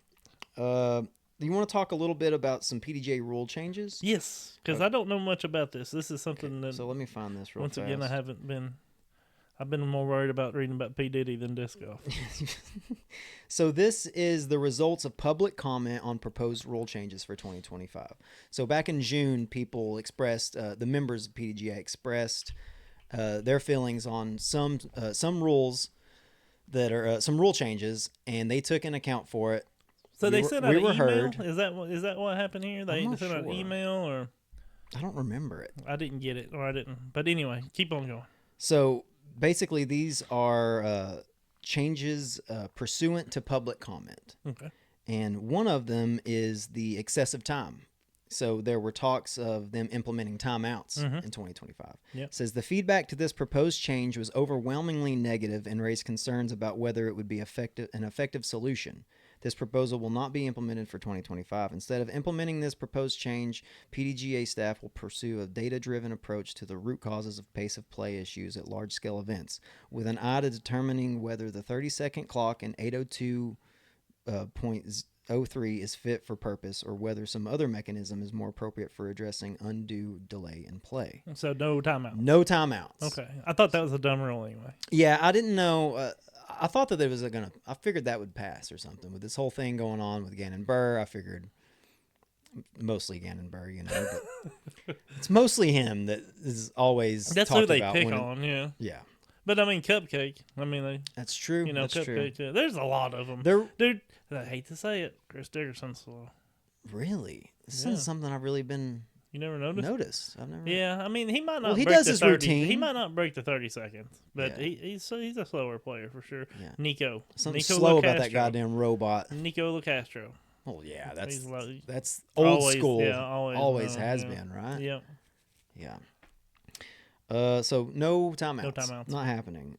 Do you want to talk a little bit about some PDJ rule changes? Yes, because I don't know much about this. This is something that... So let me find this real once fast. again, I've been more worried about reading about P. Diddy than disc golf. So this is the results of public comment on proposed rule changes for 2025. So back in June, people expressed, the members of PDGA expressed their feelings on some rules that are some rule changes, and they took an account for it. So they sent out an email? Heard. Is that what happened here? They sent out an email, or I don't remember it. I didn't get it, or I didn't. But anyway, keep on going. So basically, these are changes pursuant to public comment. Okay. And one of them is the excessive time. So there were talks of them implementing timeouts in 2025. Yep. It says the feedback to this proposed change was overwhelmingly negative and raised concerns about whether it would be an effective solution. This proposal will not be implemented for 2025. Instead of implementing this proposed change, PDGA staff will pursue a data-driven approach to the root causes of pace of play issues at large-scale events, with an eye to determining whether the 30-second clock in 802.03 is fit for purpose, or whether some other mechanism is more appropriate for addressing undue delay in play. So no timeouts. No timeouts. Okay. I thought that was a dumb rule anyway. Yeah, I didn't know. I thought that there was I figured that would pass or something. With this whole thing going on with Gannon Burr, I figured mostly Gannon Burr, but it's mostly him that is always That's talked who they about pick on, yeah. Yeah. But I mean, Cupcake. That's true. That's Cupcake. true. There's a lot of them. Dude, I hate to say it, Chris Dickerson's slow. Really? This is something I've really been... You never noticed? I've never. Yeah, I mean, he might not. Well, he break does the his 30, routine. He might not break the 30 seconds, but he's a slower player for sure. Yeah. Nico. Something Nico slow LaCastro. about that goddamn robot. Nico LaCastro. Oh yeah, that's always, old school. Yeah, always has been, right? Yep. Yeah. So no timeouts. No timeouts. Not happening.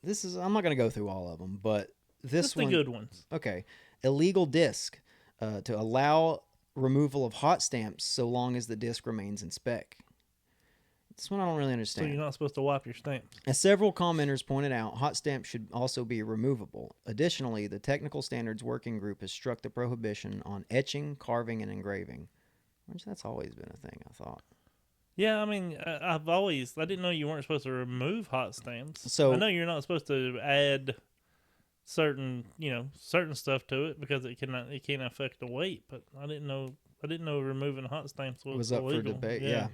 This is. I'm not gonna go through all of them, but this one. The good ones. Okay. Illegal disc to allow removal of hot stamps so long as the disc remains in spec. This one I don't really understand. So you're not supposed to wipe your stamps. As several commenters pointed out, hot stamps should also be removable. Additionally, the Technical Standards Working Group has struck the prohibition on etching, carving, and engraving, which that's always been a thing, I thought. Yeah, I mean, I didn't know you weren't supposed to remove hot stamps. So I know you're not supposed to add certain stuff to it because it can affect the weight, but I didn't know removing hot stamps was up illegal. for debate. Yeah.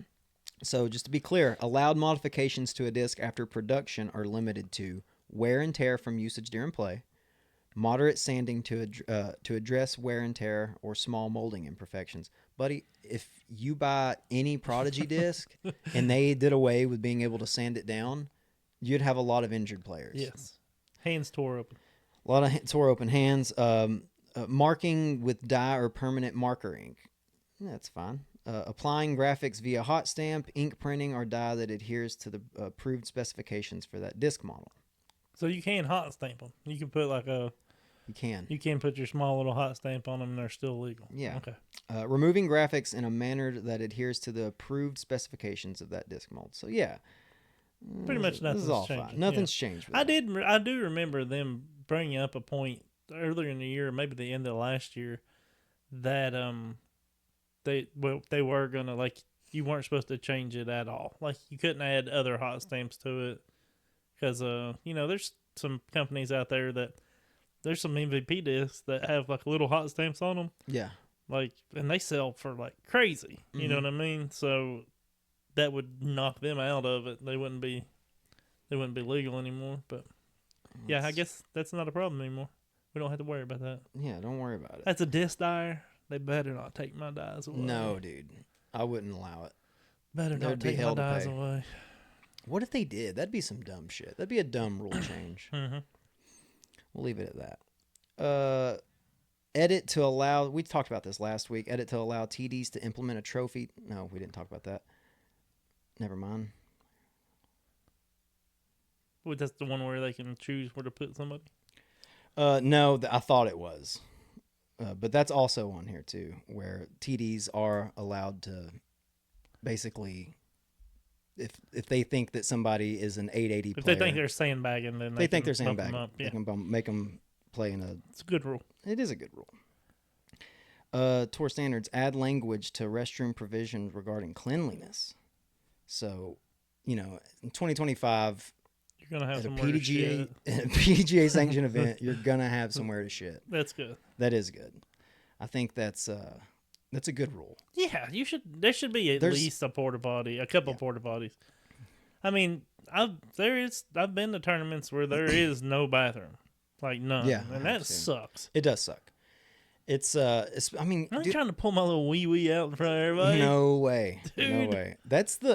So just to be clear, allowed modifications to a disc after production are limited to wear and tear from usage during play, moderate sanding to address wear and tear or small molding imperfections. Buddy, if you buy any Prodigy disc and they did away with being able to sand it down, you'd have a lot of injured players. Yes. Hands tore open. A lot of tore open hands. Marking with dye or permanent marker ink. That's fine. Applying graphics via hot stamp, ink printing, or dye that adheres to the approved specifications for that disc model. So you can hot stamp them. You can put You can. You can put your small little hot stamp on them and they're still legal. Yeah. Okay. Removing graphics in a manner that adheres to the approved specifications of that disc mold. So yeah, Pretty much nothing's This is all changing. fine. Nothing's changed. With I that. I do remember them bringing up a point earlier in the year, maybe the end of last year, that they were gonna, like, you weren't supposed to change it at all. Like, you couldn't add other hot stamps to it because there's some companies out there that there's some MVP discs that have like little hot stamps on them. Yeah. Like, and they sell for like crazy. You know what I mean? So that would knock them out of it. They wouldn't be legal anymore. But yeah, I guess that's not a problem anymore. We don't have to worry about that. Yeah, don't worry about it. That's a disc dyer. They better not take my dies away. No, dude. I wouldn't allow it. Better not take my dies away. What if they did? That'd be some dumb shit. That'd be a dumb rule change. We'll leave it at that. Edit to allow... We talked about this last week. Edit to allow TDs to implement a trophy... No, we didn't talk about that. Never mind. Well, that's the one where they can choose where to put somebody? No, I thought it was. But that's also on here, too, where TDs are allowed to basically... If they think that somebody is an 880 player... If they think they're sandbagging, then they think they're sandbagging. Up, yeah. They can make them play in a... It's a good rule. It is a good rule. Tour standards, add language to restroom provisions regarding cleanliness. So, in 2025... You're going to have somewhere to shit. At a PDGA sanctioned event, you're going to have somewhere to shit. That's good. That is good. I think that's a good rule. Yeah, there should be at least a porta potty, a couple porta potties. I mean, I've been to tournaments where there is no bathroom, like none. Yeah, and that sucks. It does suck. I mean, I'm trying to pull my little wee out in front of everybody. No way. Dude. No way.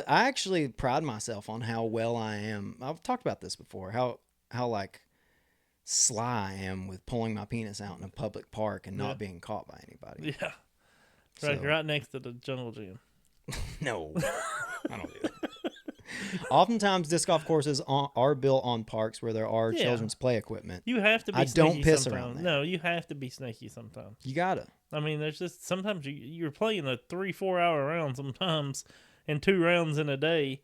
I actually pride myself on how well I am. I've talked about this before. How like sly I am with pulling my penis out in a public park and not being caught by anybody. Yeah. Right next to the jungle gym. No. I don't do that. Oftentimes, disc golf courses are built on parks where there are children's play equipment. You have to be sneaky don't piss sometimes. Around there. No, you have to be sneaky sometimes. You gotta. I mean, there's just sometimes you're playing a 3-4 hour round sometimes, and 2 rounds in a day.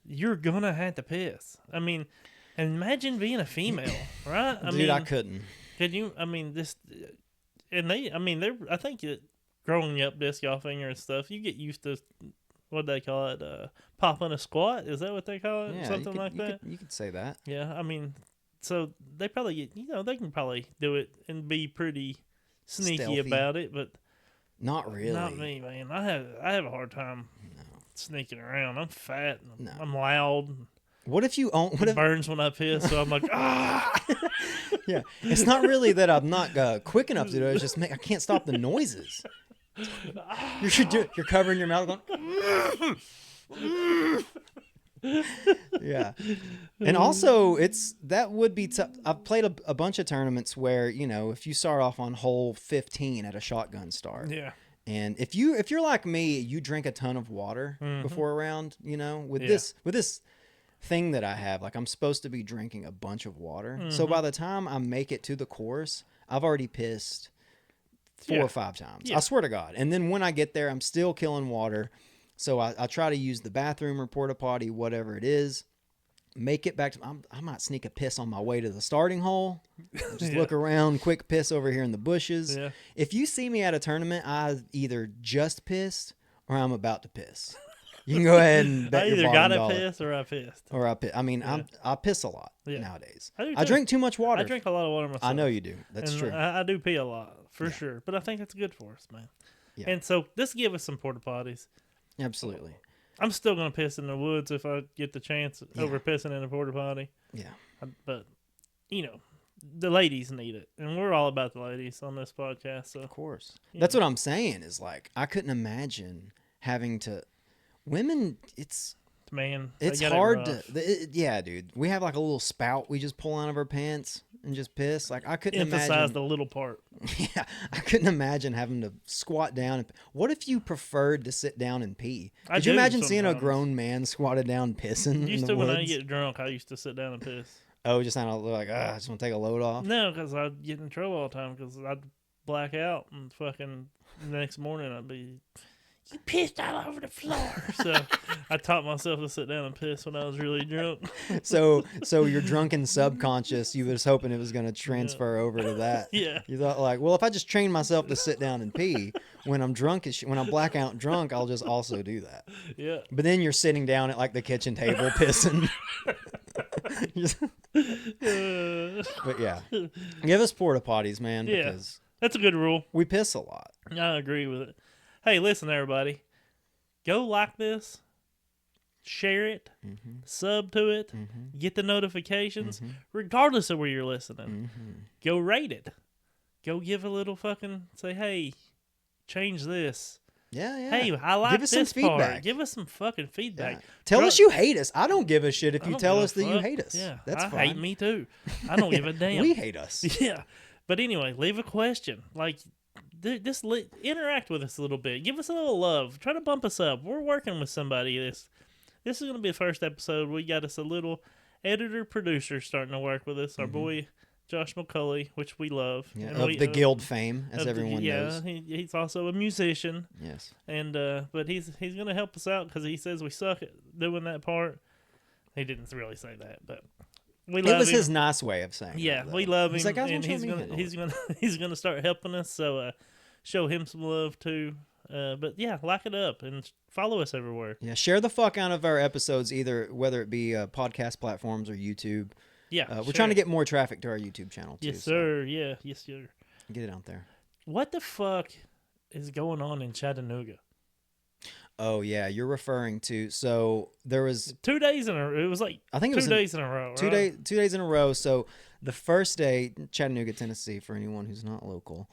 You're gonna have to piss. I mean, imagine being a female, right? I couldn't. Could you? I mean, I think that growing up disc golfing or stuff, you get used to. What do they call it? Popping a squat? Is that what they call it? Yeah, something like that? You could say that. Yeah, I mean, so they probably get, they can probably do it and be pretty sneaky stealthy about it, but not really. Not me, man. I have a hard time sneaking around. I'm fat. And I'm loud. What if you own? It burns when I piss, so I'm like, ah. Yeah, it's not really that I'm not quick enough to do it. It's just I can't stop the noises. You're covering your mouth going. Yeah, and also that would be tough. I've played a bunch of tournaments where if you start off on hole 15 at a shotgun start, and if you're like me, you drink a ton of water before a round. With this thing that I have, like I'm supposed to be drinking a bunch of water. So by the time I make it to the course, I've already pissed 4 or 5 times. Yeah. I swear to God. And then when I get there, I'm still killing water. So I try to use the bathroom or porta potty, whatever it is. Make it back to... I might sneak a piss on my way to the starting hole. Just look around, quick piss over here in the bushes. Yeah. If you see me at a tournament, I either just pissed or I'm about to piss. You can go ahead and bet I either gotta piss or I pissed. Or I piss. I mean, I piss a lot nowadays. I drink too much water. I drink a lot of water myself. I know you do. That's true. I do pee a lot, for sure. But I think it's good for us, man. Yeah. And so this give us some porta potties. Absolutely. I'm still going to piss in the woods if I get the chance over pissing in a porta potty. Yeah. But, the ladies need it. And we're all about the ladies on this podcast. So of course. That's what I'm saying is like, I couldn't imagine having to... Women, it's hard to... yeah, dude. We have like a little spout we just pull out of our pants and just piss. Like I couldn't emphasize the little part. Yeah, I couldn't imagine having to squat down. What if you preferred to sit down and pee? Could you imagine seeing a grown man squatted down pissing? When I get drunk, I used to sit down and piss. Oh, just kind of like, I just want to take a load off? No, because I'd get in trouble all the time because I'd black out and fucking the next morning I'd be... You pissed all over the floor. So I taught myself to sit down and piss when I was really drunk. So your drunken subconscious, you was hoping it was going to transfer over to that. Yeah. You thought like, well, if I just train myself to sit down and pee when I'm drunk, when I'm blackout drunk, I'll just also do that. Yeah. But then you're sitting down at like the kitchen table pissing. But yeah, give us porta potties, man. Yeah. Because that's a good rule. we piss a lot. I agree with it. Hey, listen, everybody. Go like this. Share it. Sub to it. Get the notifications. Regardless of where you're listening. Go rate it. Go give a little fucking... Say, hey, change this. Yeah. Hey, I like give us this some part. feedback. Give us some fucking feedback. Yeah. Tell us you hate us. I don't give a shit if you tell us that you hate us. Yeah, that's I fine. hate me too. I don't give a damn. We hate us. Yeah. But anyway, leave a question. Like, just interact with us a little bit. Give us a little love. Try to bump us up. We're working with somebody. This is going to be the first episode. We got us a little editor-producer starting to work with us. Our boy Josh McCulley, which we love. Yeah, of the Guild fame, as everyone knows. knows. He's also a musician. Yes. And but he's going to help us out because he says we suck at doing that part. He didn't really say that, but we love him. It was his nice way of saying. Yeah, that, we love him. He's like, guys, and he's gonna start helping us. So show him some love too. But yeah, like it up and follow us everywhere. Yeah, share the fuck out of our episodes, either whether it be podcast platforms or YouTube. Yeah, we're trying to get more traffic to our YouTube channel too. Yes, sir. So yeah, yes, sir. Get it out there. What the fuck is going on in Chattanooga? Oh yeah, you're referring to. So there was 2 days in a. It was like I think it was 2 days in a row. Right? 2 days in a row. So the first day, Chattanooga, Tennessee, for anyone who's not local.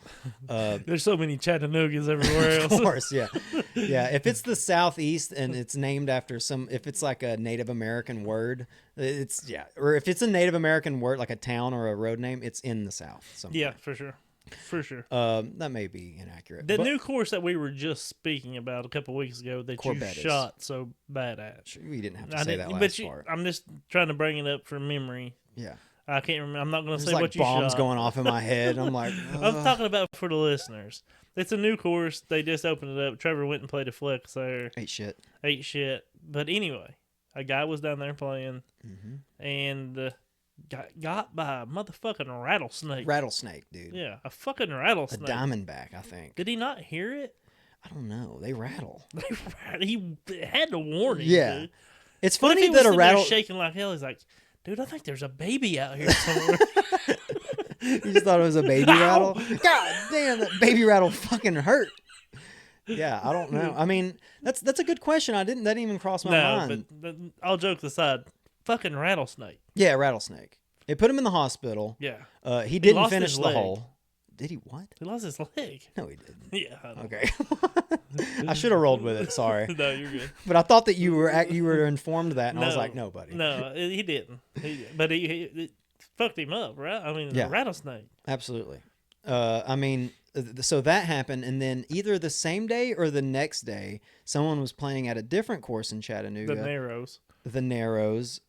There's so many Chattanoogas everywhere else. Of course, yeah, yeah. If it's the Southeast and it's named after if it's like a Native American word, or if it's a Native American word like a town or a road name, it's in the South somewhere. Yeah, for sure. For sure. That may be inaccurate. The new course that we were just speaking about a couple weeks ago that Corbettes. You shot so bad at. We didn't have to say that last part. I'm just trying to bring it up from memory. Yeah. I can't remember. I'm not going to say like what you shot. bombs going off in my head. I'm like, I'm talking about for the listeners. It's a new course. They just opened it up. Trevor went and played a flex there. Ate shit. But anyway, a guy was down there playing and got by a motherfucking rattlesnake. Rattlesnake, dude. Yeah, a fucking rattlesnake. A diamondback, I think. Did he not hear it? I don't know. They rattle. He had to warn him. Yeah. Dude. It's funny that a rattle shaking like hell. He's like, dude, I think there's a baby out here somewhere. You just thought it was a baby rattle? God damn, that baby rattle fucking hurt. Yeah, I don't know. I mean, that's a good question. That didn't even cross my mind. But all jokes aside, fucking rattlesnake. Yeah, rattlesnake. They put him in the hospital. Yeah. He didn't finish the hole. Did he what? He lost his leg. No, he didn't. Yeah. Okay. I should have rolled with it. Sorry. No, you're good. But I thought that you were informed of that, and I was like, no, buddy. No, he didn't. But it fucked him up, right? I mean, a rattlesnake. Absolutely. I mean, so that happened, and then either the same day or the next day, someone was playing at a different course in Chattanooga. The Narrows.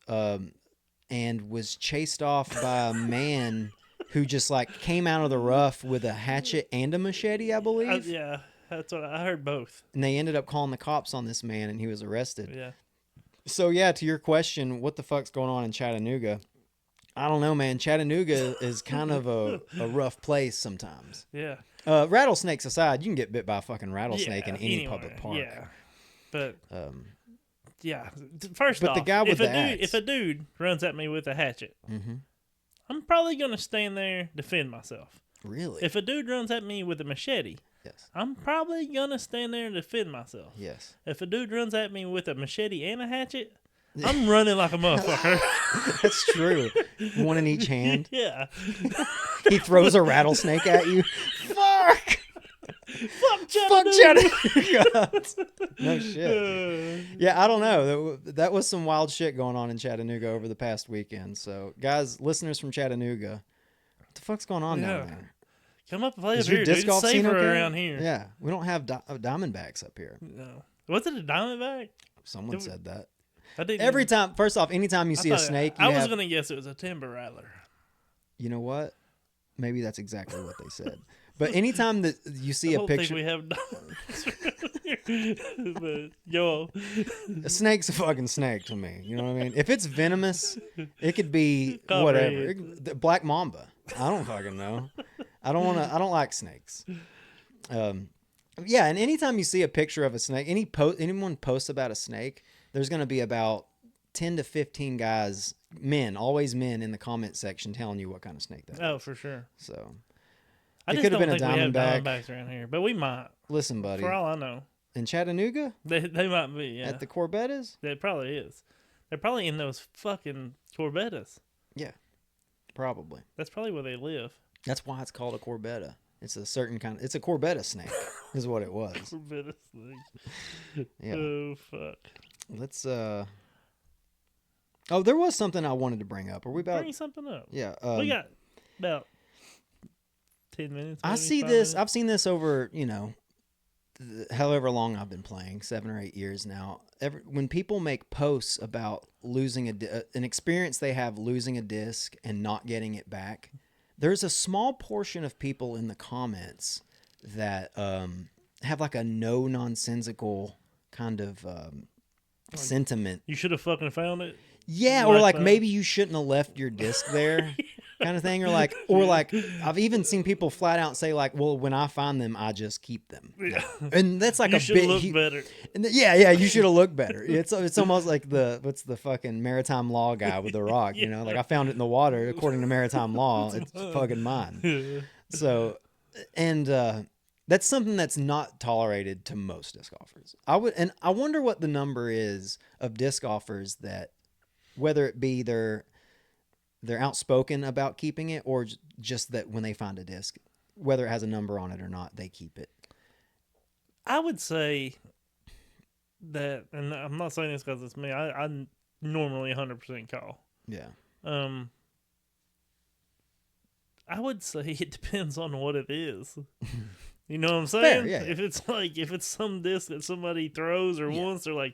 And was chased off by a man who just like came out of the rough with a hatchet and a machete, I believe. Yeah, that's what I heard, both. And they ended up calling the cops on this man, and he was arrested. Yeah. So yeah, to your question, what the fuck's going on in Chattanooga? I don't know, man. Chattanooga is kind of a rough place sometimes. Yeah. Rattlesnakes aside, you can get bit by a fucking rattlesnake in any public park. Yeah. But yeah. First off, the guy with if a dude runs at me with a hatchet, I'm probably gonna stand there defend myself. Really? If a dude runs at me with a machete, yes, I'm probably gonna stand there and defend myself. Yes. If a dude runs at me with a machete and a hatchet, I'm running like a motherfucker. That's true. One in each hand. Yeah. He throws a rattlesnake at you. Fuck! Fuck Chattanooga! No shit. Yeah, I don't know. That was some wild shit going on in Chattanooga over the past weekend. So, guys, listeners from Chattanooga, what the fuck's going on down there? Come up and play Is up your here, disc dude. golf It's scene safer okay? around here. Yeah, we don't have diamondbacks up here. No. Was it a diamondback? Someone said that. I didn't Every time, first off, anytime you see a snake, I was going to guess it was a timber rattler. You know what? Maybe that's exactly what they said. But anytime that you see I a don't picture, think we have dogs. But yo, a snake's a fucking snake to me. You know what I mean? If it's venomous, it could be whatever. Copperhead. The black mamba. I don't fucking know. I don't want to. I don't like snakes. Yeah, and anytime you see a picture of a snake, anyone posts about a snake, there's going to be about 10 to 15 guys, men, always men, in the comment section telling you what kind of snake that is. Oh, for sure. So I it just could have don't been a think we have diamondback. diamondbacks around here, but we might. Listen, buddy, For all I know, in Chattanooga they might be. Yeah, at the Corbettas. it probably is. They're probably in those fucking Corbettas. Yeah, probably. That's probably where they live. That's why it's called a Corbetta. It's a certain kind. It's a Corbetta snake, is what it was. Corbetta snake. Yeah. Oh fuck. Let's. Oh, there was something I wanted to bring up. Are we about? Bring something up. Yeah. We got about 10 minutes. I maybe, see 5 this. minutes. I've seen this over, however long I've been playing, 7 or 8 years now. When people make posts about losing an experience they have losing a disc and not getting it back, there's a small portion of people in the comments that have like a no nonsensical kind of sentiment. You should have fucking found it. Yeah, or like maybe you shouldn't have left your disc there, kind of thing, or like I've even seen people flat out say like, well, when I find them, I just keep them, Yeah. and that's like You a should bit. look better. Yeah, you should have looked better. It's almost like what's the fucking maritime law guy with the rock, like I found it in the water according to maritime law, it's fucking mine. Yeah. So, and that's something that's not tolerated to most disc golfers. I wonder what the number is of disc golfers that, whether it be they're outspoken about keeping it, or just that when they find a disc, whether it has a number on it or not, they keep it. I would say that, and I'm not saying this because it's me. I normally 100% call. Yeah. I would say it depends on what it is. You know what I'm saying? Fair, yeah. If it's some disc that somebody throws or wants, they're like,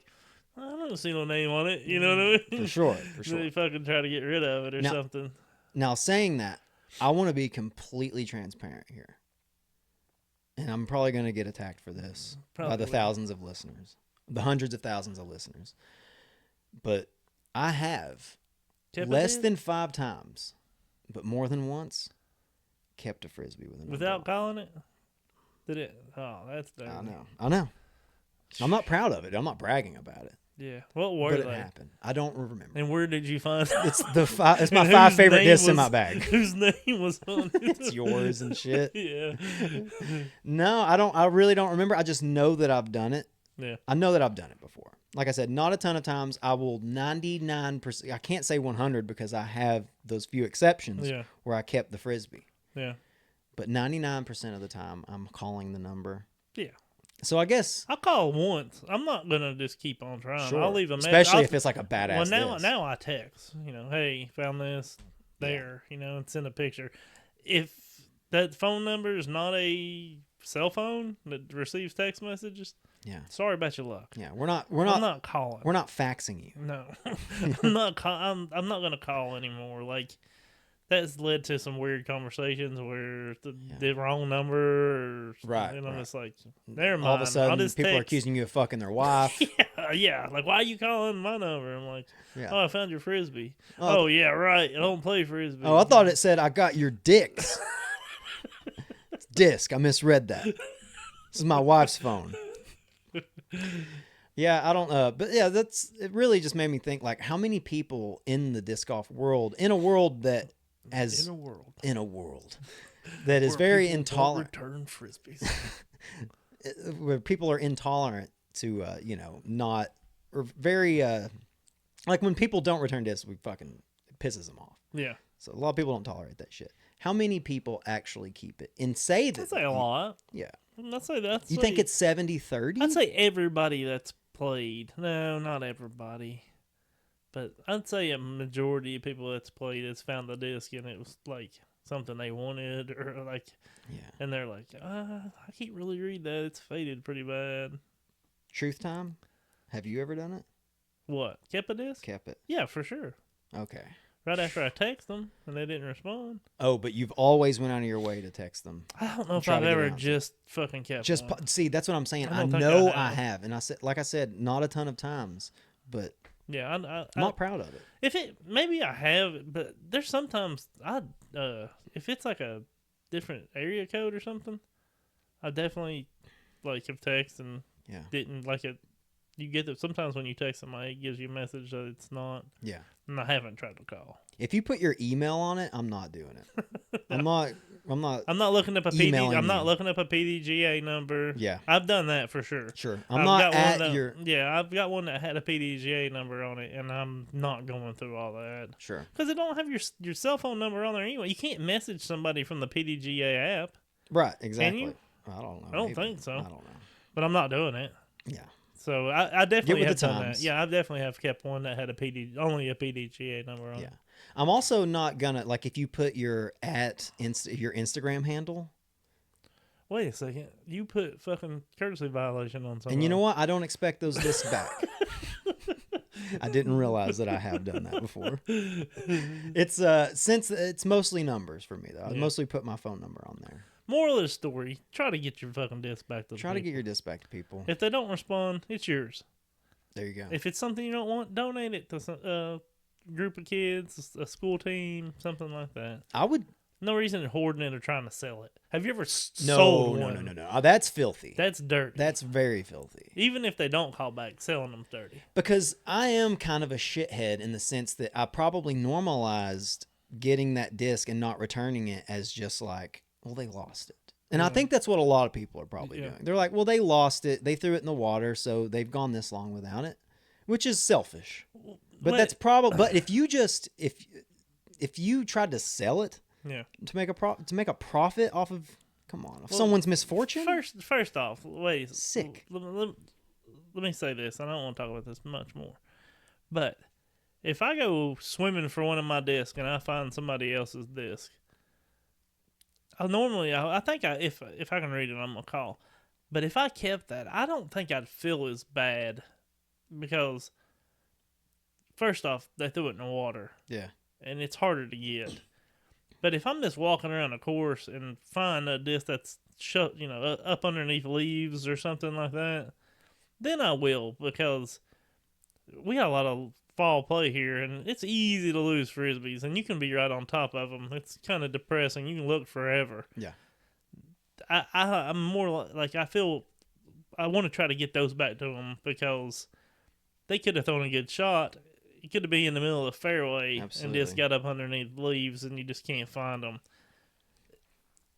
I don't see no name on it. You know what I mean? For sure. They fucking try to get rid of it or something. Now, saying that, I want to be completely transparent here. And I'm probably going to get attacked for this by the thousands of listeners, the hundreds of thousands of listeners. But I have less than 5 times, but more than once, kept a Frisbee with a number without calling it? Did it? Oh, that's dirty. I know. I'm not proud of it. I'm not bragging about it. Yeah. What were but they? It happened. I don't remember. And where did you find it? It's my 5 favorite discs in my bag. Whose name was on it? It's yours and shit. Yeah. No, I don't. I really don't remember. I just know that I've done it. Yeah. I know that I've done it before. Like I said, not a ton of times. I will 99%. I can't say 100 because I have those few exceptions where I kept the Frisbee. Yeah. But 99% of the time, I'm calling the number. Yeah. So I guess I'll call once. I'm not gonna just keep on trying. Sure. I'll leave a message. Especially if it's like a badass. Well, now I text. Hey, found this there. And send a picture. If that phone number is not a cell phone that receives text messages, sorry about your luck. Yeah, I'm not calling. We're not faxing you. No, I'm not. I'm not gonna call anymore. Like. That's led to some weird conversations where the wrong number, or, right? And I'm just like, never mind. All of a sudden, people are accusing you of fucking their wife. yeah. Like, why are you calling my number? I'm like, I found your Frisbee. Oh, yeah, right. I don't play Frisbee. Oh, I thought it said I got your dicks. It's disc. I misread that. This is my wife's phone. Yeah, I don't. But yeah, it really just made me think, like, how many people in the disc golf world, in a world that that is very intolerant, return Frisbees, where people are intolerant to not, or very like when people don't return discs, it pisses them off. Yeah. So a lot of people don't tolerate that shit. How many people actually keep it and say that? I'd say a lot. Yeah. I'd say that's. You think it's 70-30? I'd say everybody that's played. No, not everybody. But I'd say a majority of people that's played has found the disc and it was like something they wanted, or like, and they're like, I can't really read that. It's faded pretty bad. Truth time? Have you ever done it? What? Kept a disc? Kept it. Yeah, for sure. Okay. right after I text them and they didn't respond. Oh, but you've always went out of your way to text them. I don't know if Try I've to get ever an answer. just fucking kept Just one. see, that's what I'm saying. I don't think know I I have. have, and I said, like I said, not a ton of times, but Yeah, I'm not proud of it. if it maybe I have, but there's sometimes if it's like a different area code or something, I definitely like have text and Yeah. didn't like it. You get that sometimes when you text somebody, it gives you a message that it's not. Yeah. And I haven't tried to call. If you put your email on it, I'm not doing it. I'm not. I'm not looking up a emailing I'm not you. looking up a PDGA number. Yeah. I've done that for sure. Sure. I've I'm not got at one that, your. Yeah, I've got one that had a PDGA number on it, and I'm not going through all that. Sure. Because they don't have your cell phone number on there anyway. You can't message somebody from the PDGA app. Right. Exactly. Can you? I don't know. I don't Maybe. think so. I don't know. But I'm not doing it. Yeah. So I definitely Get with have the done that. times. Yeah, I definitely have kept one that had only a PDGA number on Yeah. it. I'm also not gonna like if you put your your Instagram handle. Wait a second. You put fucking courtesy violation on something. And you know what? I don't expect those discs back. I didn't realize that I have done that before. It's since it's mostly numbers for me though. I mostly put my phone number on there. Moral of the story: try to get your fucking disc back to. Try to get your disc back to people. If they don't respond, it's yours. There you go. If it's something you don't want, donate it to some group of kids, a school team, something like that. I would. No reason in hoarding it or trying to sell it. Have you ever sold one? No. Oh, that's filthy. That's dirty. That's very filthy. Even if they don't call back, selling them's dirty. Because I am kind of a shithead in the sense that I probably normalized getting that disc and not returning it as just like, well, they lost it. And I think that's what a lot of people are probably doing. They're like, well, they lost it. They threw it in the water, so they've gone this long without it, which is selfish. But that's probably. But if you just if you tried to sell it, to make a profit off of, come on, someone's misfortune. First off, wait, sick. Let me say this. I don't want to talk about this much more, but if I go swimming for one of my discs and I find somebody else's disc, I think if I can read it, I'm gonna call. But if I kept that, I don't think I'd feel as bad because first off, they threw it in the water. Yeah. And it's harder to get. But if I'm just walking around a course and find a disc that's shut, up underneath leaves or something like that, then I will, because we got a lot of fall play here, and it's easy to lose frisbees, and you can be right on top of them. It's kind of depressing. You can look forever. Yeah. I'm more like I feel I want to try to get those back to them because they could have thrown a good shot. It could have been in the middle of the fairway. Absolutely. And just got up underneath leaves, and you just can't find them.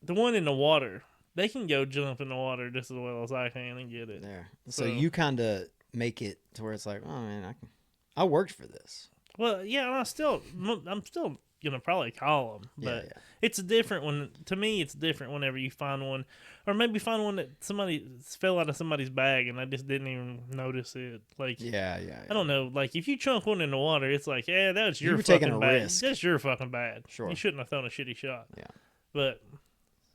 The one in the water, they can go jump in the water just as well as I can and get it. There. So you kind of make it to where it's like, oh man, I worked for this. Well, yeah, I'm still gonna probably call them, but it's different to me. It's different whenever you find one, or maybe find one that somebody fell out of somebody's bag and I just didn't even notice it. Like, yeah. I don't know. Like, if you chunk one in the water, it's like, yeah, that was your taking fucking a bad. risk. That's your fucking bad. Sure. You shouldn't have thrown a shitty shot. Yeah. But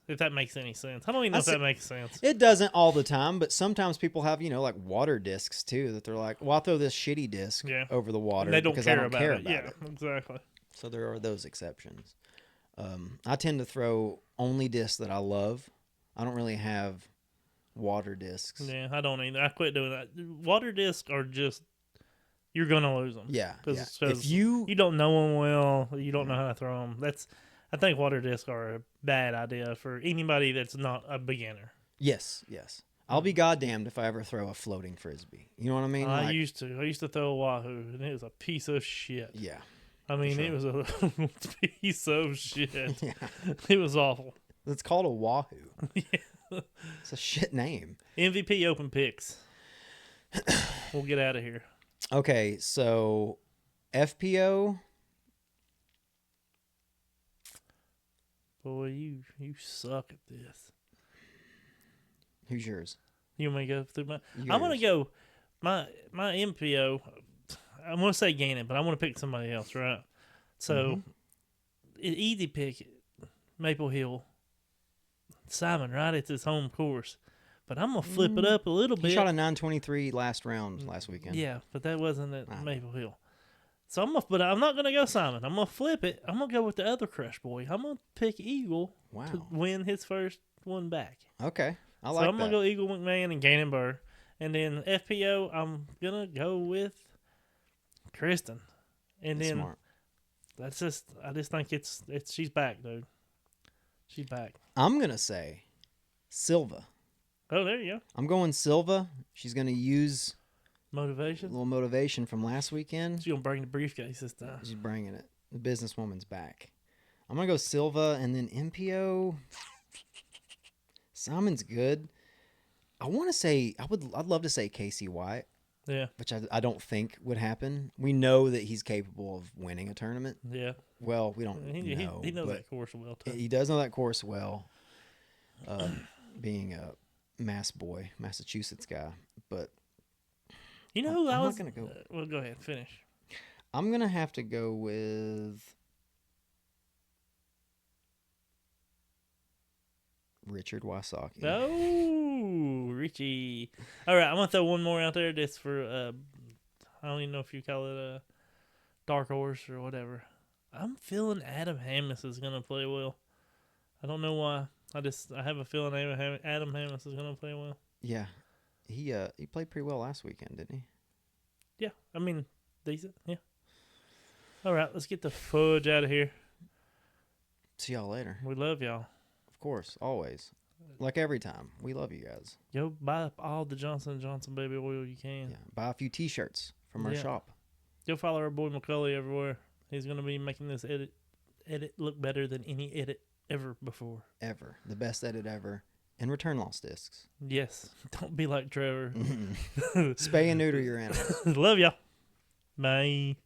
if that makes any sense, I don't even know if that makes sense. It doesn't all the time, but sometimes people have like water discs too that they're like, well, I'll throw this shitty disc over the water and they don't because care I don't care it. about Yeah, it. exactly. So there are those exceptions. I tend to throw only discs that I love. I don't really have water discs. Yeah, I don't either. I quit doing that. Water discs are just, you're gonna lose them. Yeah, because if you don't know them well, you don't know how to throw them. I think water discs are a bad idea for anybody that's not a beginner. Yes. I'll be goddamned if I ever throw a floating frisbee. You know what I mean? I used to throw a wahoo, and it was a piece of shit. Yeah. I mean, it was a piece of shit. Yeah. It was awful. It's called a wahoo. Yeah. It's a shit name. MVP open picks. We'll get out of here. Okay, so FPO. Boy, you suck at this. Who's yours? You want me to go through my? I'm gonna go my MPO. I'm gonna say Gannon, but I want to pick somebody else, right? So, easy pick, Maple Hill. Simon, right? It's his home course, but I'm gonna flip it up a little bit. He shot a 923 last round last weekend. Yeah, but that wasn't at Maple Hill. So but I'm not gonna go Simon. I'm gonna flip it. I'm gonna go with the other Crush Boy. I'm gonna pick Eagle to win his first one back. Okay, I like that. So I'm gonna go Eagle McMahon and Gannon Burr, and then FPO. I'm gonna go with Kristen, and then smart. I just think it's she's back, dude. She's back. I'm gonna say Silva. Oh, there you go. I'm going Silva. She's gonna use motivation. A little motivation from last weekend. She's gonna bring the briefcase this time. She's bringing it. The businesswoman's back. I'm gonna go Silva and then MPO. Simon's good. I want to say I'd love to say Casey White. Yeah. Which I don't think would happen. We know that he's capable of winning a tournament. Yeah. Well, we don't know. He knows that course well, too. He does know that course well, being a Massachusetts guy. But you know who I'm I was going to go. Well, go ahead. Finish. I'm going to have to go with Richard Wysocki. Oh, Richie. All right, I'm going to throw one more out there just for, I don't even know if you call it a dark horse or whatever. I'm feeling Adam Hammis is going to play well. I don't know why. I have a feeling Adam Hammis is going to play well. Yeah. He played pretty well last weekend, didn't he? Yeah. I mean, decent. Yeah. All right, let's get the fudge out of here. See y'all later. We love y'all. Of course, always. Like every time. We love you guys. Go buy up all the Johnson & Johnson baby oil you can. Yeah, buy a few t-shirts from our shop. Go follow our boy McCully everywhere. He's going to be making this edit look better than any edit ever before. Ever. The best edit ever. And return lost discs. Yes. Don't be like Trevor. Spay and neuter your animals. Love y'all. Bye.